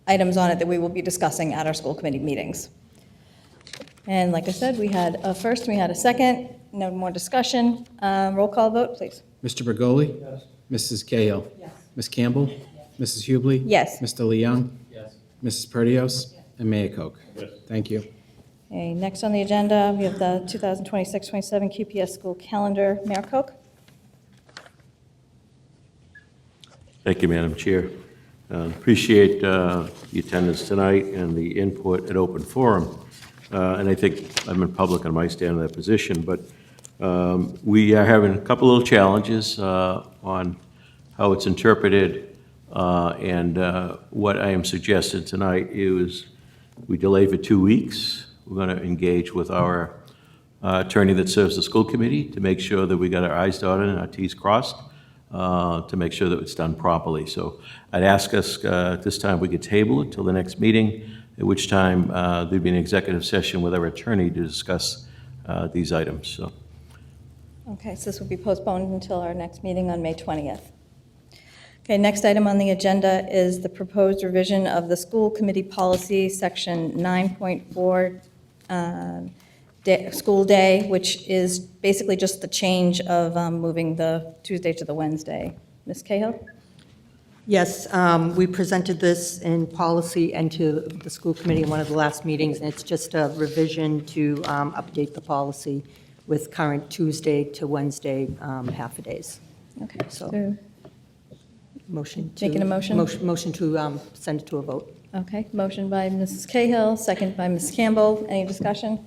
items on it that we will be discussing at our school committee meetings. And like I said, we had a first, we had a second, no more discussion. Roll call vote, please. Mr. Bergoli? Yes. Mrs. Cahill? Yes. Ms. Campbell? Mrs. Hubley? Yes. Mr. Leung? Yes. Mrs. Perdios? And Mayor Koch? Yes. Thank you. Okay, next on the agenda, we have the 2026-27 QPS school calendar. Mayor Koch? Thank you, Madam Chair. Appreciate the attendance tonight and the input at open forum. And I think I'm in public on my stand in that position, but we are having a couple little challenges on how it's interpreted. And what I am suggesting tonight is we delay for 2 weeks. We're going to engage with our attorney that serves the school committee to make sure that we got our I's dotted and our T's crossed, to make sure that it's done properly. So I'd ask us at this time we could table it till the next meeting, at which time there'd be an executive session with our attorney to discuss these items. So. Okay, so this will be postponed until our next meeting on May 20th. Okay, next item on the agenda is the proposed revision of the school committee policy, section 9.4, school day, which is basically just the change of moving the Tuesday to the Wednesday. Ms. Cahill? Yes, we presented this in policy and to the school committee in one of the last meetings, and it's just a revision to update the policy with current Tuesday to Wednesday half-a-days. Okay, So, motion to... Making a motion? Motion to send it to a vote. Okay, motion by Mrs. Cahill, second by Ms. Campbell. Any discussion?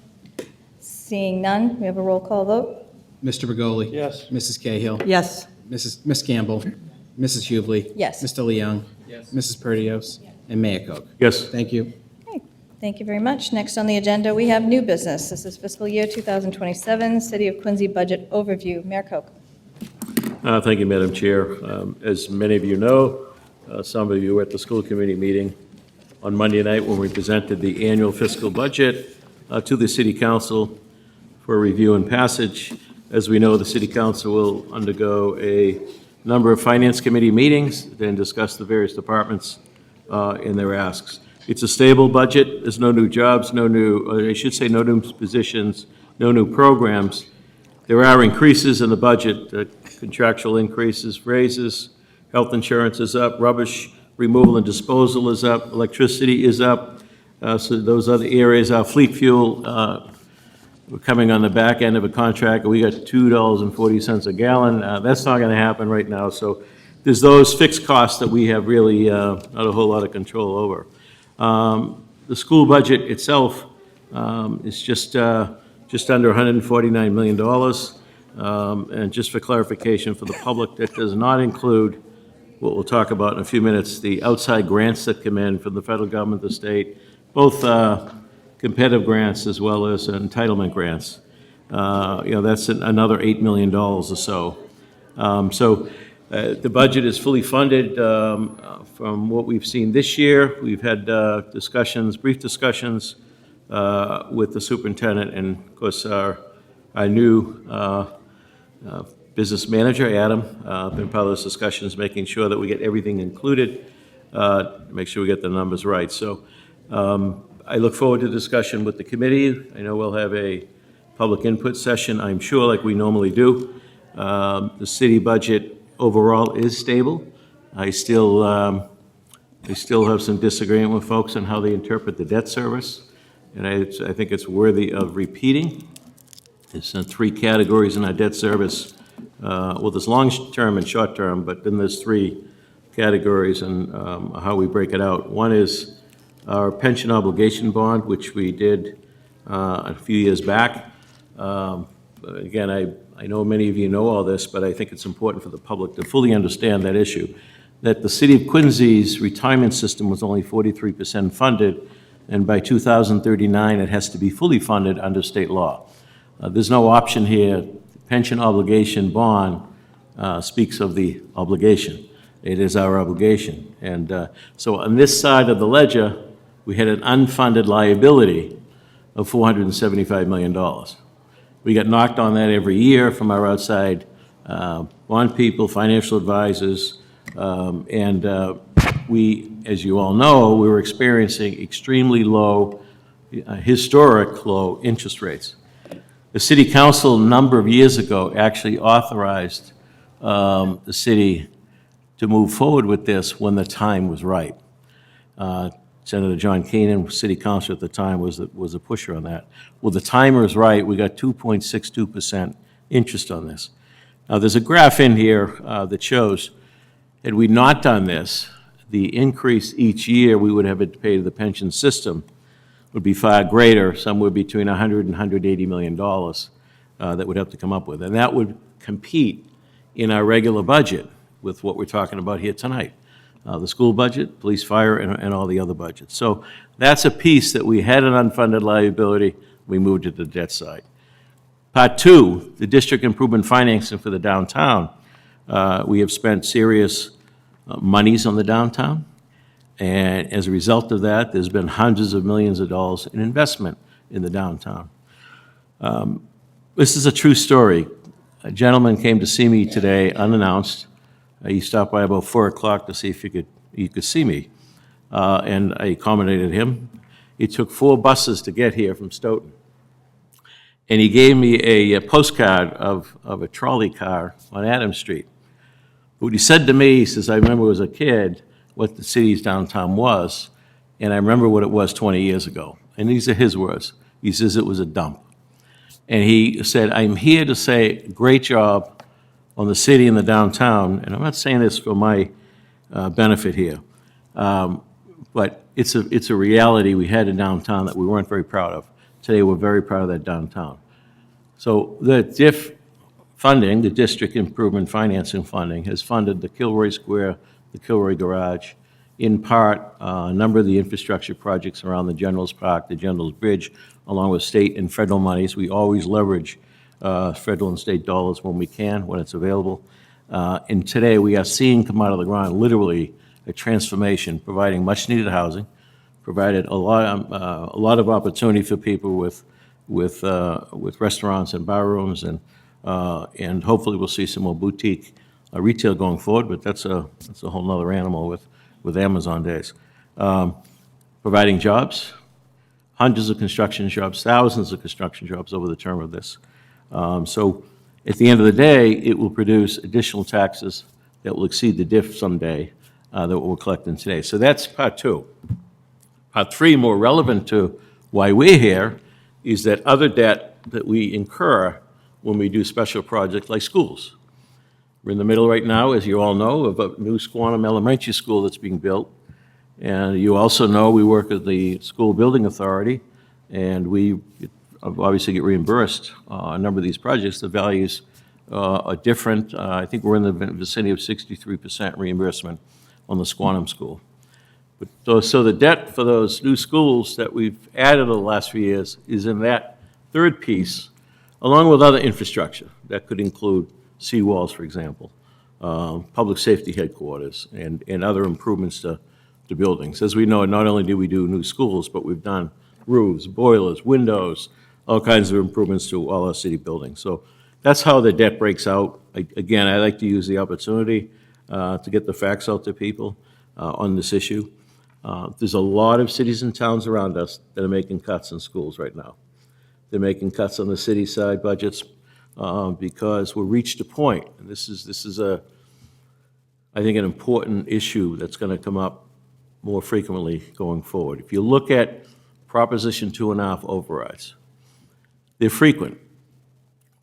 Seeing none, we have a roll call vote. Mr. Bergoli? Yes. Mrs. Cahill? Yes. Ms. Campbell? Mrs. Hubley? Yes. Mr. Leung? Yes. Mrs. Perdios? And Mayor Koch? Yes. Thank you. Okay, thank you very much. Next on the agenda, we have new business. This is fiscal year 2027, City of Quincy budget overview. Mayor Koch. Thank you, Madam Chair. As many of you know, some of you were at the school committee meeting on Monday night when we presented the annual fiscal budget to the City Council for review and passage. As we know, the City Council will undergo a number of Finance Committee meetings, then discuss the various departments and their asks. It's a stable budget. There's no new jobs, no new positions, no new programs. There are increases in the budget, contractual increases, raises, health insurance is up, rubbish removal and disposal is up, electricity is up. So those other areas, our fleet fuel, we're coming on the back end of a contract. We got $2.40 a gallon. That's not going to happen right now. So there's those fixed costs that we have really not a whole lot of control over. The school budget itself is just under $149 million. And just for clarification for the public, that does not include what we'll talk about in a few minutes, the outside grants that come in from the federal government, the state, both competitive grants as well as entitlement grants. That's another $8 million or so. The budget is fully funded from what we've seen this year. We've had brief discussions with the superintendent and, of course, our new business manager, Adam, been part of those discussions, making sure that we get everything included, make sure we get the numbers right. So I look forward to discussion with the committee. I know we'll have a public input session, I'm sure, like we normally do. The city budget overall is stable. I still have some disagreement with folks on how they interpret the debt service, and I think it's worthy of repeating. There's 3 categories in our debt service. Well, there's long-term and short-term, but then there's 3 categories and how we break it out. One is our pension obligation bond, which we did a few years back. Again, I know many of you know all this, but I think it's important for the public to fully understand that issue, that the city of Quincy's retirement system was only 43% funded, and by 2039, it has to be fully funded under state law. There's no option here. Pension obligation bond speaks of the obligation. It is our obligation. And so on this side of the ledger, we had an unfunded liability of $475 million. We get knocked on that every year from our outside bond people, financial advisors, and we, as you all know, we were experiencing extremely low, historic low interest rates. The city council a number of years ago actually authorized the city to move forward with this when the time was right. Senator John Keenan, city councilor at the time, was a pusher on that. Well, the timer is right. We got 2.62% interest on this. Now, there's a graph in here that shows, had we not done this, the increase each year we would have to pay to the pension system would be far greater, somewhere between $100 and $180 million that would have to come up with. And that would compete in our regular budget with what we're talking about here tonight. The school budget, police, fire, and all the other budgets. So that's a piece that we had an unfunded liability, we moved to the debt side. Part 2, the district improvement financing for the downtown. We have spent serious monies on the downtown, and as a result of that, there's been hundreds of millions of dollars in investment in the downtown. This is a true story. A gentleman came to see me today unannounced. He stopped by about 4 o'clock to see if he could see me, and I accommodated him. He took 4 buses to get here from Stoughton, and he gave me a postcard of a trolley car on Adams Street. What he said to me, he says, I remember as a kid what the city's downtown was, and I remember what it was 20 years ago. And these are his words. He says it was a dump. And he said, I'm here to say great job on the city and the downtown, and I'm not saying this for my benefit here, but it's a reality we had in downtown that we weren't very proud of. Today, we're very proud of that downtown. So the DIF funding, the District Improvement Financing Funding, has funded the Kilroy Square, the Kilroy Garage, in part a number of the infrastructure projects around the General's Park, the General's Bridge, along with state and federal monies. We always leverage federal and state dollars when we can, when it's available. And today we are seeing come out of the ground literally a transformation, providing much needed housing, provided a lot of opportunity for people with restaurants and bar rooms, and hopefully we'll see some more boutique retail going forward, but that's a whole nother animal with Amazon days. Providing jobs, hundreds of construction jobs, thousands of construction jobs over the term of this. So at the end of the day, it will produce additional taxes that will exceed the DIF someday that we're collecting today. So that's part 2. Part 3, more relevant to why we're here, is that other debt that we incur when we do special projects like schools. We're in the middle right now, as you all know, of a new Squantum Elementary School that's being built. And you also know we work with the School Building Authority, and we obviously get reimbursed a number of these projects. The values are different. I think we're in the vicinity of 63% reimbursement on the Squantum School. But, so the debt for those new schools that we've added over the last few years is in that third piece, along with other infrastructure. That could include seawalls, for example, public safety headquarters, and other improvements to buildings. As we know, not only do we do new schools, but we've done roofs, boilers, windows, all kinds of improvements to all our city buildings. So that's how the debt breaks out. Again, I like to use the opportunity to get the facts out to people on this issue. There's a lot of cities and towns around us that are making cuts in schools right now. They're making cuts on the city side budgets because we've reached a point, and this is I think, an important issue that's going to come up more frequently going forward. If you look at Proposition 2.5 overrides, they're frequent,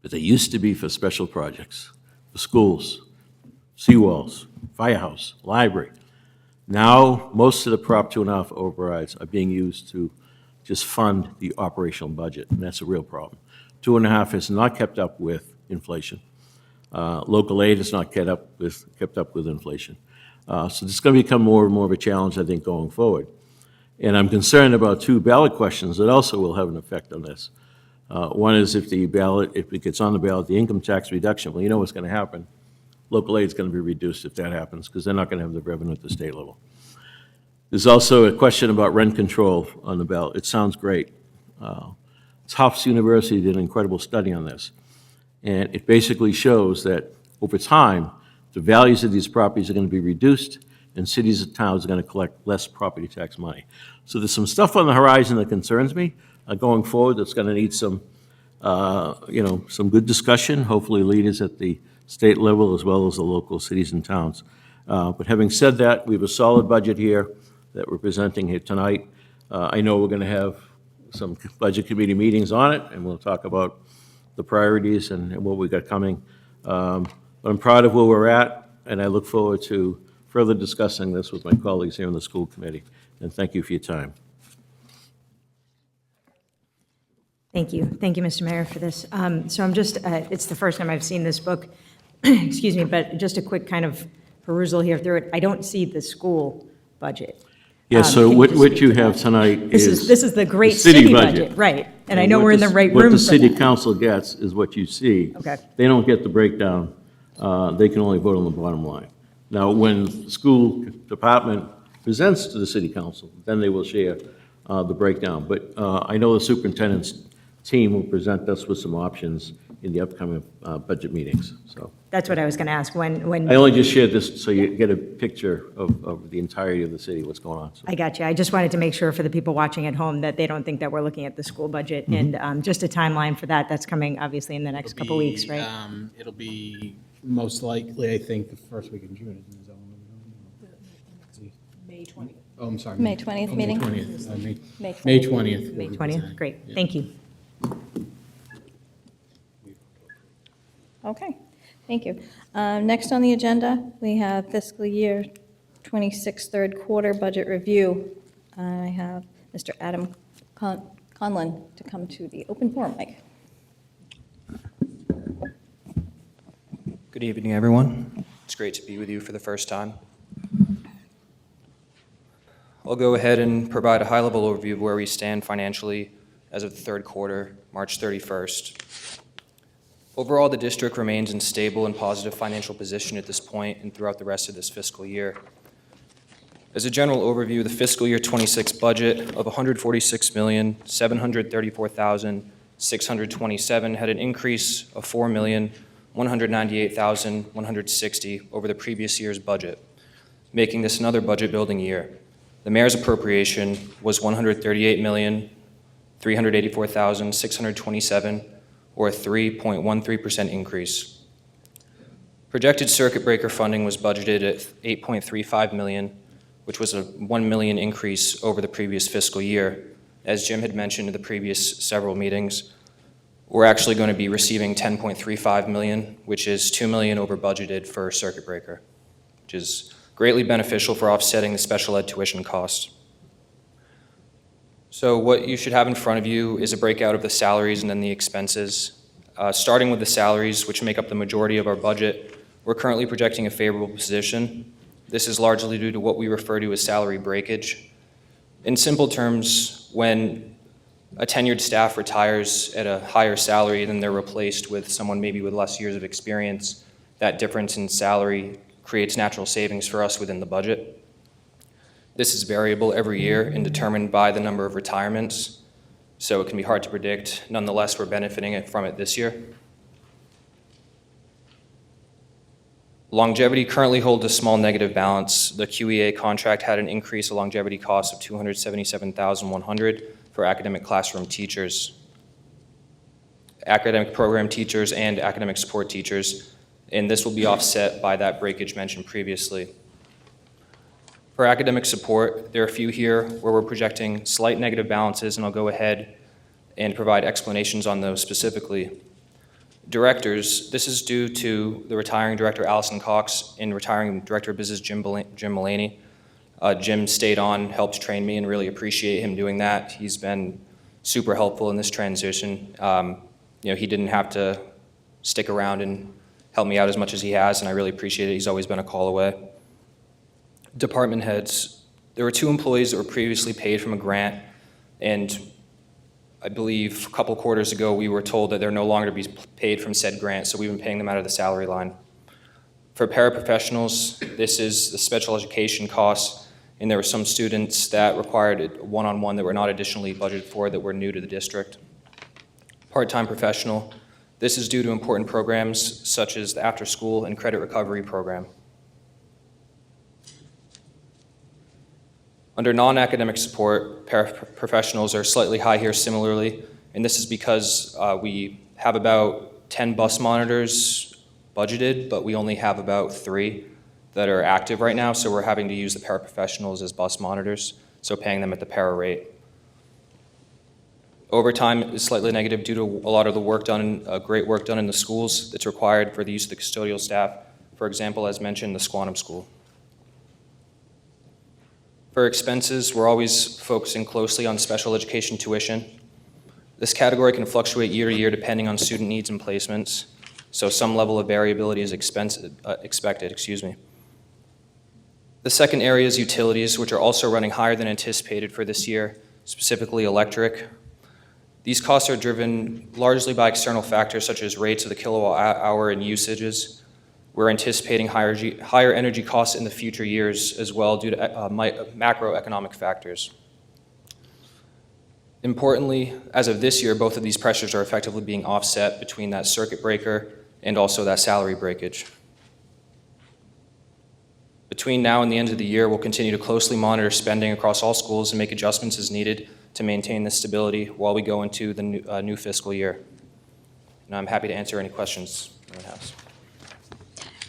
but they used to be for special projects, for schools, seawalls, firehouse, library. Now, most of the Prop 2.5 overrides are being used to just fund the operational budget, and that's a real problem. 2.5 has not kept up with inflation. Local aid has not kept up with inflation. So this is going to become more and more of a challenge, I think, going forward. And I'm concerned about two ballot questions that also will have an effect on this. One is if it gets on the ballot, the income tax reduction, well, you know what's going to happen. Local aid is going to be reduced if that happens, because they're not going to have the revenue at the state level. There's also a question about rent control on the ballot. It sounds great. Tufts University did an incredible study on this. And it basically shows that over time, the values of these properties are going to be reduced, and cities and towns are going to collect less property tax money. So there's some stuff on the horizon that concerns me going forward that's going to need some, some good discussion, hopefully leaders at the state level as well as the local cities and towns. But having said that, we have a solid budget here that we're presenting here tonight. I know we're going to have some budget committee meetings on it, and we'll talk about the priorities and what we got coming. But I'm proud of where we're at, and I look forward to further discussing this with my colleagues here in the school committee. And thank you for your time. Thank you. Thank you, Mr. Mayor, for this. So I'm just, it's the first time I've seen this book, excuse me, but just a quick kind of perusal here through it. I don't see the school budget. Yeah, so what you have tonight is... This is the great city budget, right. And I know we're in the right room What the for city that. council gets is what you see. Okay. They don't get the breakdown. They can only vote on the bottom line. Now, when the school department presents to the city council, then they will share the breakdown. But I know the superintendent's team will present us with some options in the upcoming budget meetings, so. That's what I was going to ask, when... I only just shared this so you get a picture of the entirety of the city, what's going on. So. I got you. I just wanted to make sure for the people watching at home that they don't think that we're looking at the school budget. Mm-hmm. And just a timeline for that, that's coming obviously in the next couple weeks, right? It'll be most likely, I think, the first week in June. Is that when May 20th. Oh, I'm sorry. May 20th meeting? May 20th. May May 20th. May 20th, great. Yeah. Thank you. Okay, thank you. Next on the agenda, we have fiscal year 26 third quarter budget review. I have Mr. Adam Conlon to come to the open forum mic. Good evening, everyone. It's great to be with you for the first time. I'll go ahead and provide a high-level overview of where we stand financially as of the third quarter, March 31st. Overall, the district remains in stable and positive financial position at this point and throughout the rest of this fiscal year. As a general overview, the fiscal year 26 budget of $146,734,627 had an increase of $4,198,160 over the previous year's budget, making this another budget building year. The mayor's appropriation was $138,384,627, or a 3.13% increase. Projected circuit breaker funding was budgeted at $8.35 million, which was a $1 million increase over the previous fiscal year. As Jim had mentioned in the previous several meetings, We're actually going to be receiving $10.35 million, which is $2 million over budgeted for circuit breaker, which is greatly beneficial for offsetting the special ed tuition cost. So what you should have in front of you is a breakout of the salaries and then the expenses. Starting with the salaries, which make up the majority of our budget, we're currently projecting a favorable position. This is largely due to what we refer to as salary breakage. In simple terms, when a tenured staff retires at a higher salary, then they're replaced with someone maybe with less years of experience. That difference in salary creates natural savings for us within the budget. This is variable every year and determined by the number of retirements, so it can be hard to predict. Nonetheless, we're benefiting from it this year. Longevity currently holds a small negative balance. The QEA contract had an increase of longevity cost of $277,100 for academic classroom teachers, academic program teachers, and academic support teachers, and this will be offset by that breakage mentioned previously. For academic support, there are a few here where we're projecting slight negative balances, and I'll go ahead and provide explanations on those specifically. Directors, this is due to the retiring director, Allison Cox, and retiring director of business, Jim Mullaney. Jim stayed on, helped train me, and really appreciate him doing that. He's been super helpful in this transition. He didn't have to stick around and help me out as much as he has, and I really appreciate it. He's always been a call away. Department heads, there were 2 employees that were previously paid from a grant, and I believe a couple quarters ago we were told that they're no longer to be paid from said grant, so we've been paying them out of the salary line. For paraprofessionals, this is the special education costs, and there were some students that required one-on-one that were not additionally budgeted for that were new to the district. Part-time professional, this is due to important programs such as the after-school and credit recovery program. Under non-academic support, paraprofessionals are slightly high here similarly, and this is because we have about 10 bus monitors budgeted, but we only have about 3 that are active right now, so we're having to use the paraprofessionals as bus monitors, so paying them at the para rate. Overtime is slightly negative due to a lot of the work done, great work done in the schools that's required for the use of the custodial staff. For example, as mentioned, the Squantum School. For expenses, we're always focusing closely on special education tuition. This category can fluctuate year to year depending on student needs and placements, so some level of variability is expected. The second area is utilities, which are also running higher than anticipated for this year, specifically electric. These costs are driven largely by external factors such as rates of the kilowatt hour and usages. We're anticipating higher energy costs in the future years as well due to macroeconomic factors. Importantly, as of this year, both of these pressures are effectively being offset between that circuit breaker and also that salary breakage. Between now and the end of the year, we'll continue to closely monitor spending across all schools and make adjustments as needed to maintain this stability while we go into the new fiscal year. And I'm happy to answer any questions anyone has.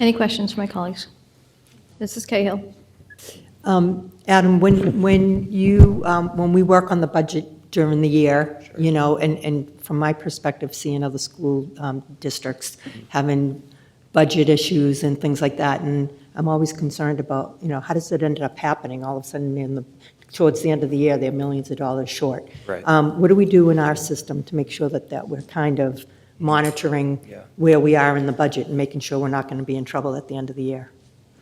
Any questions from my colleagues? Mrs. Cahill. Adam, when we work on the budget during the year, and from my perspective, seeing other school districts having budget issues and things like that, and I'm always concerned about, how does it end up happening? All of a sudden, towards the end of the year, they're millions of dollars short. Right. What do we do in our system to make sure that we're kind of monitoring where we are in the budget and making sure we're not going to be in trouble at the end of the year?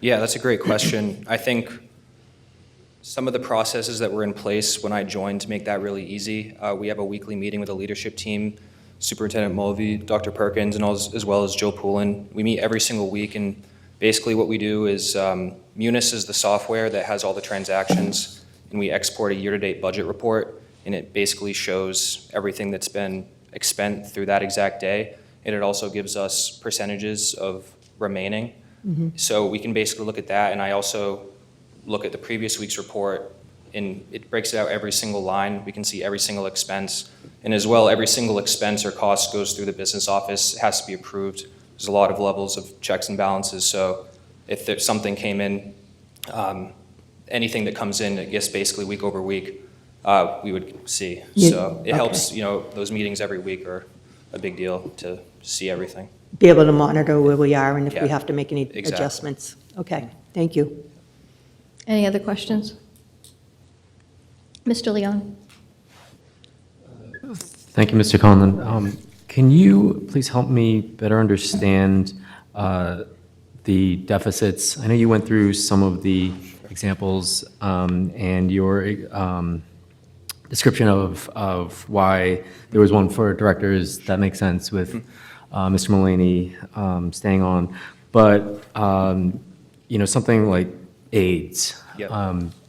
Yeah, that's a great question. I think some of the processes that were in place when I joined to make that really easy, we have a weekly meeting with the leadership team, Superintendent Mulvey, Dr. Perkins, and as well as Joe Poulin. We meet every single week, and basically what we do is Munis is the software that has all the transactions, and we export a year-to-date budget report, and it basically shows everything that's been expend through that exact day, and it also gives us percentages of remaining. Mm-hmm. So we can basically look at that, and I also look at the previous week's report, and it breaks it out every single line. We can see every single expense, and as well, every single expense or cost goes through the business office. It has to be approved. There's a lot of levels of checks and balances, so if there's something came in, anything that comes in, I guess basically week over week, we would see. So it helps, those meetings every week are a big deal to see everything. Be able to monitor where we are and if we Yeah, have to make any exactly. adjustments. Okay, thank you. Any other questions? Mr. Leon? Thank you, Mr. Conlon. Can you please help me better understand the deficits? I know you went through some of the examples and your description of why there was one for directors. That makes sense with Mr. Mulaney staying on. But, something like AIDS. Yep.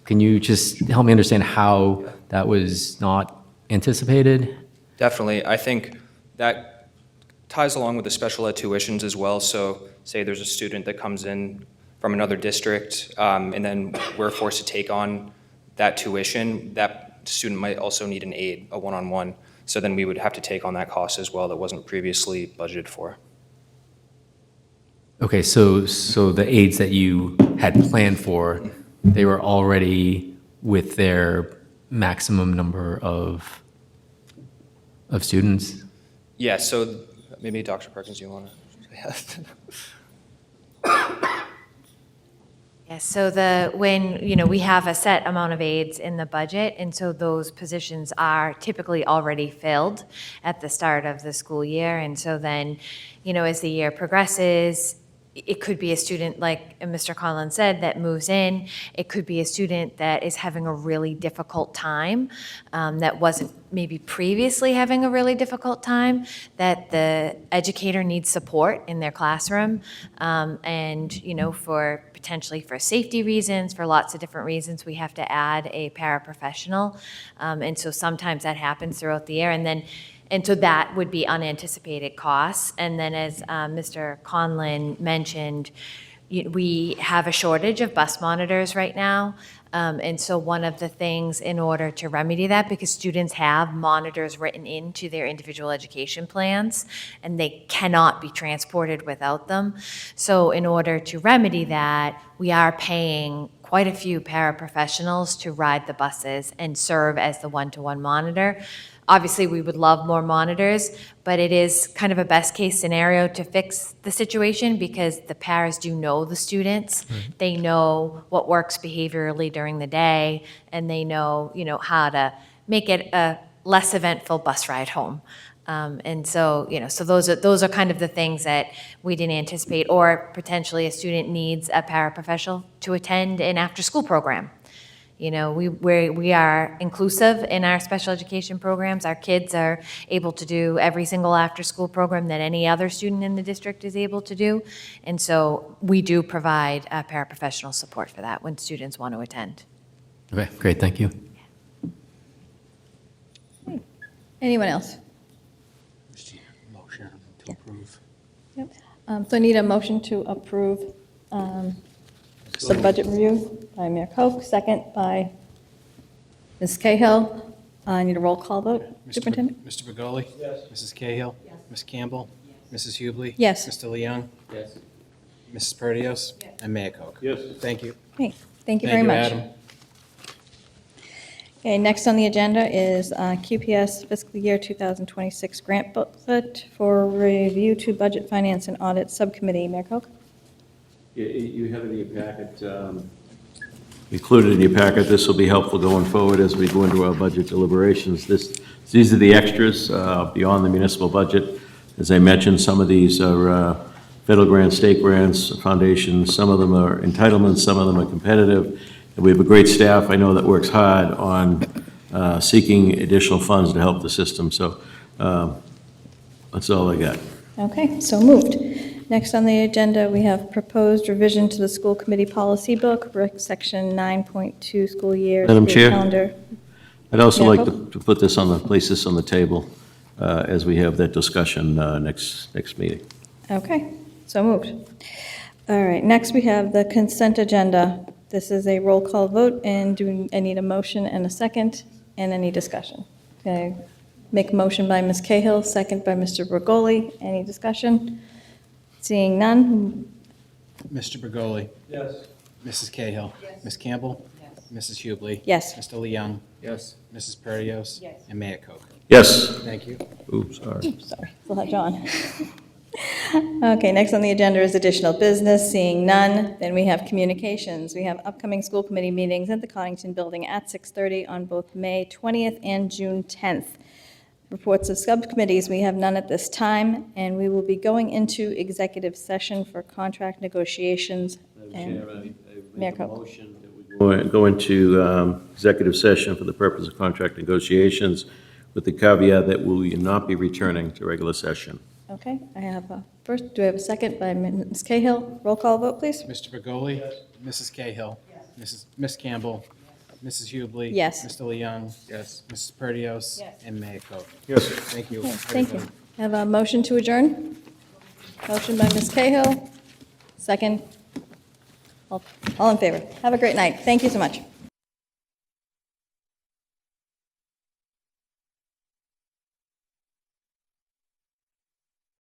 Can you just help me understand how that was not anticipated? Definitely. I think that ties along with the special ed tuitions as well. So say there's a student that comes in from another district, and then we're forced to take on that tuition, that student might also need an aide, a one-on-one. So then we would have to take on that cost as well that wasn't previously budgeted for. Okay, so the aides that you had planned for, they were already with their maximum number of students? Yeah, so maybe Dr. Perkins, you want to? Yes, so when, we have a set amount of aides in the budget, and so those positions are typically already filled at the start of the school year. And so then, as the year progresses, it could be a student, like Mr. Conlon said, that moves in. It could be a student that is having a really difficult time, that wasn't maybe previously having a really difficult time, that the educator needs support in their classroom. For potentially for safety reasons, for lots of different reasons, we have to add a paraprofessional. And so sometimes that happens throughout the year. And so that would be unanticipated costs. And then as Mr. Conlon mentioned, we have a shortage of bus monitors right now. And so one of the things in order to remedy that, because students have monitors written into their individual education plans, and they cannot be transported without them. So in order to remedy that, we are paying quite a few paraprofessionals to ride the buses and serve as the one-to-one monitor. Obviously, we would love more monitors, but it is kind of a best-case scenario to fix the situation because the paras do know the students. They know what works behaviorally during the day, and they know, how to make it a less eventful bus ride home. So those are kind of the things that we didn't anticipate, or potentially a student needs a paraprofessional to attend an after-school program. We are inclusive in our special education programs. Our kids are able to do every single after-school program that any other student in the district is able to do. And so we do provide paraprofessional support for that when students want to attend. Okay, great, thank you. Anyone else? Motion to approve. Yep. So I need a motion to approve the budget review by Mayor Koch, second by Ms. Cahill. I need a roll call vote. Superintendent? Mr. Begoli? Yes. Mrs. Cahill? Yes. Ms. Campbell? Mrs. Hubley? Yes. Mr. Leung? Yes. Mrs. Perdios? Yes. And Mayor Koch? Yes. Thank you. Okay, thank you very much. Adam. Okay, next on the agenda is QPS fiscal year 2026 grant booklet for review to Budget, Finance, and Audit Subcommittee. Mayor Koch? You have in your packet, included in your packet, this will be helpful going forward as we go into our budget deliberations. These are the extras beyond the municipal budget. As I mentioned, some of these are federal grants, state grants, foundations. Some of them are entitlements, some of them are competitive. And we have a great staff, I know, that works hard on seeking additional funds to help the system. So that's all I got. Okay, so moved. Next on the agenda, we have proposed revision to the school committee policy book, section 9.2 school year. Madam school Chair? calendar. I'd also Mayor like Koch? to put this place this on the table as we have that discussion next meeting. Okay, so moved. All right, next we have the consent agenda. This is a roll call vote, and I need a motion and a second, and any discussion. Okay, make a motion by Ms. Cahill, second by Mr. Bergoli. Any discussion? Seeing none? Mr. Bergoli? Yes. Mrs. Cahill? Yes. Ms. Campbell? Yes. Mrs. Hubley? Yes. Mr. Leung? Yes. Mrs. Perdios? Yes. And Mayor Koch? Yes. Thank you. Oops, sorry. Sorry, still have John. Okay, next on the agenda is additional business. Seeing none, then we have communications. We have upcoming school committee meetings at the Connington Building at 6:30 on both May 20th and June 10th. Reports of subcommittees, we have none at this time, and we will be going into executive session for contract negotiations. And Mayor Koch. Go into executive session for the purpose of contract negotiations with the caveat that we will not be returning to regular session. Okay, I have a first, do I have a second by Ms. Cahill? Roll call vote, please. Mr. Begoli? Mrs. Cahill? Ms. Campbell? Mrs. Hubley? Yes. Mr. Leung? Yes. Mrs. Perdios? And Mayor Koch. Yes. Thank you. Okay, thank you. I have a motion to adjourn. Motion by Ms. Cahill, second. All in favor. Have a great night. Thank you so much.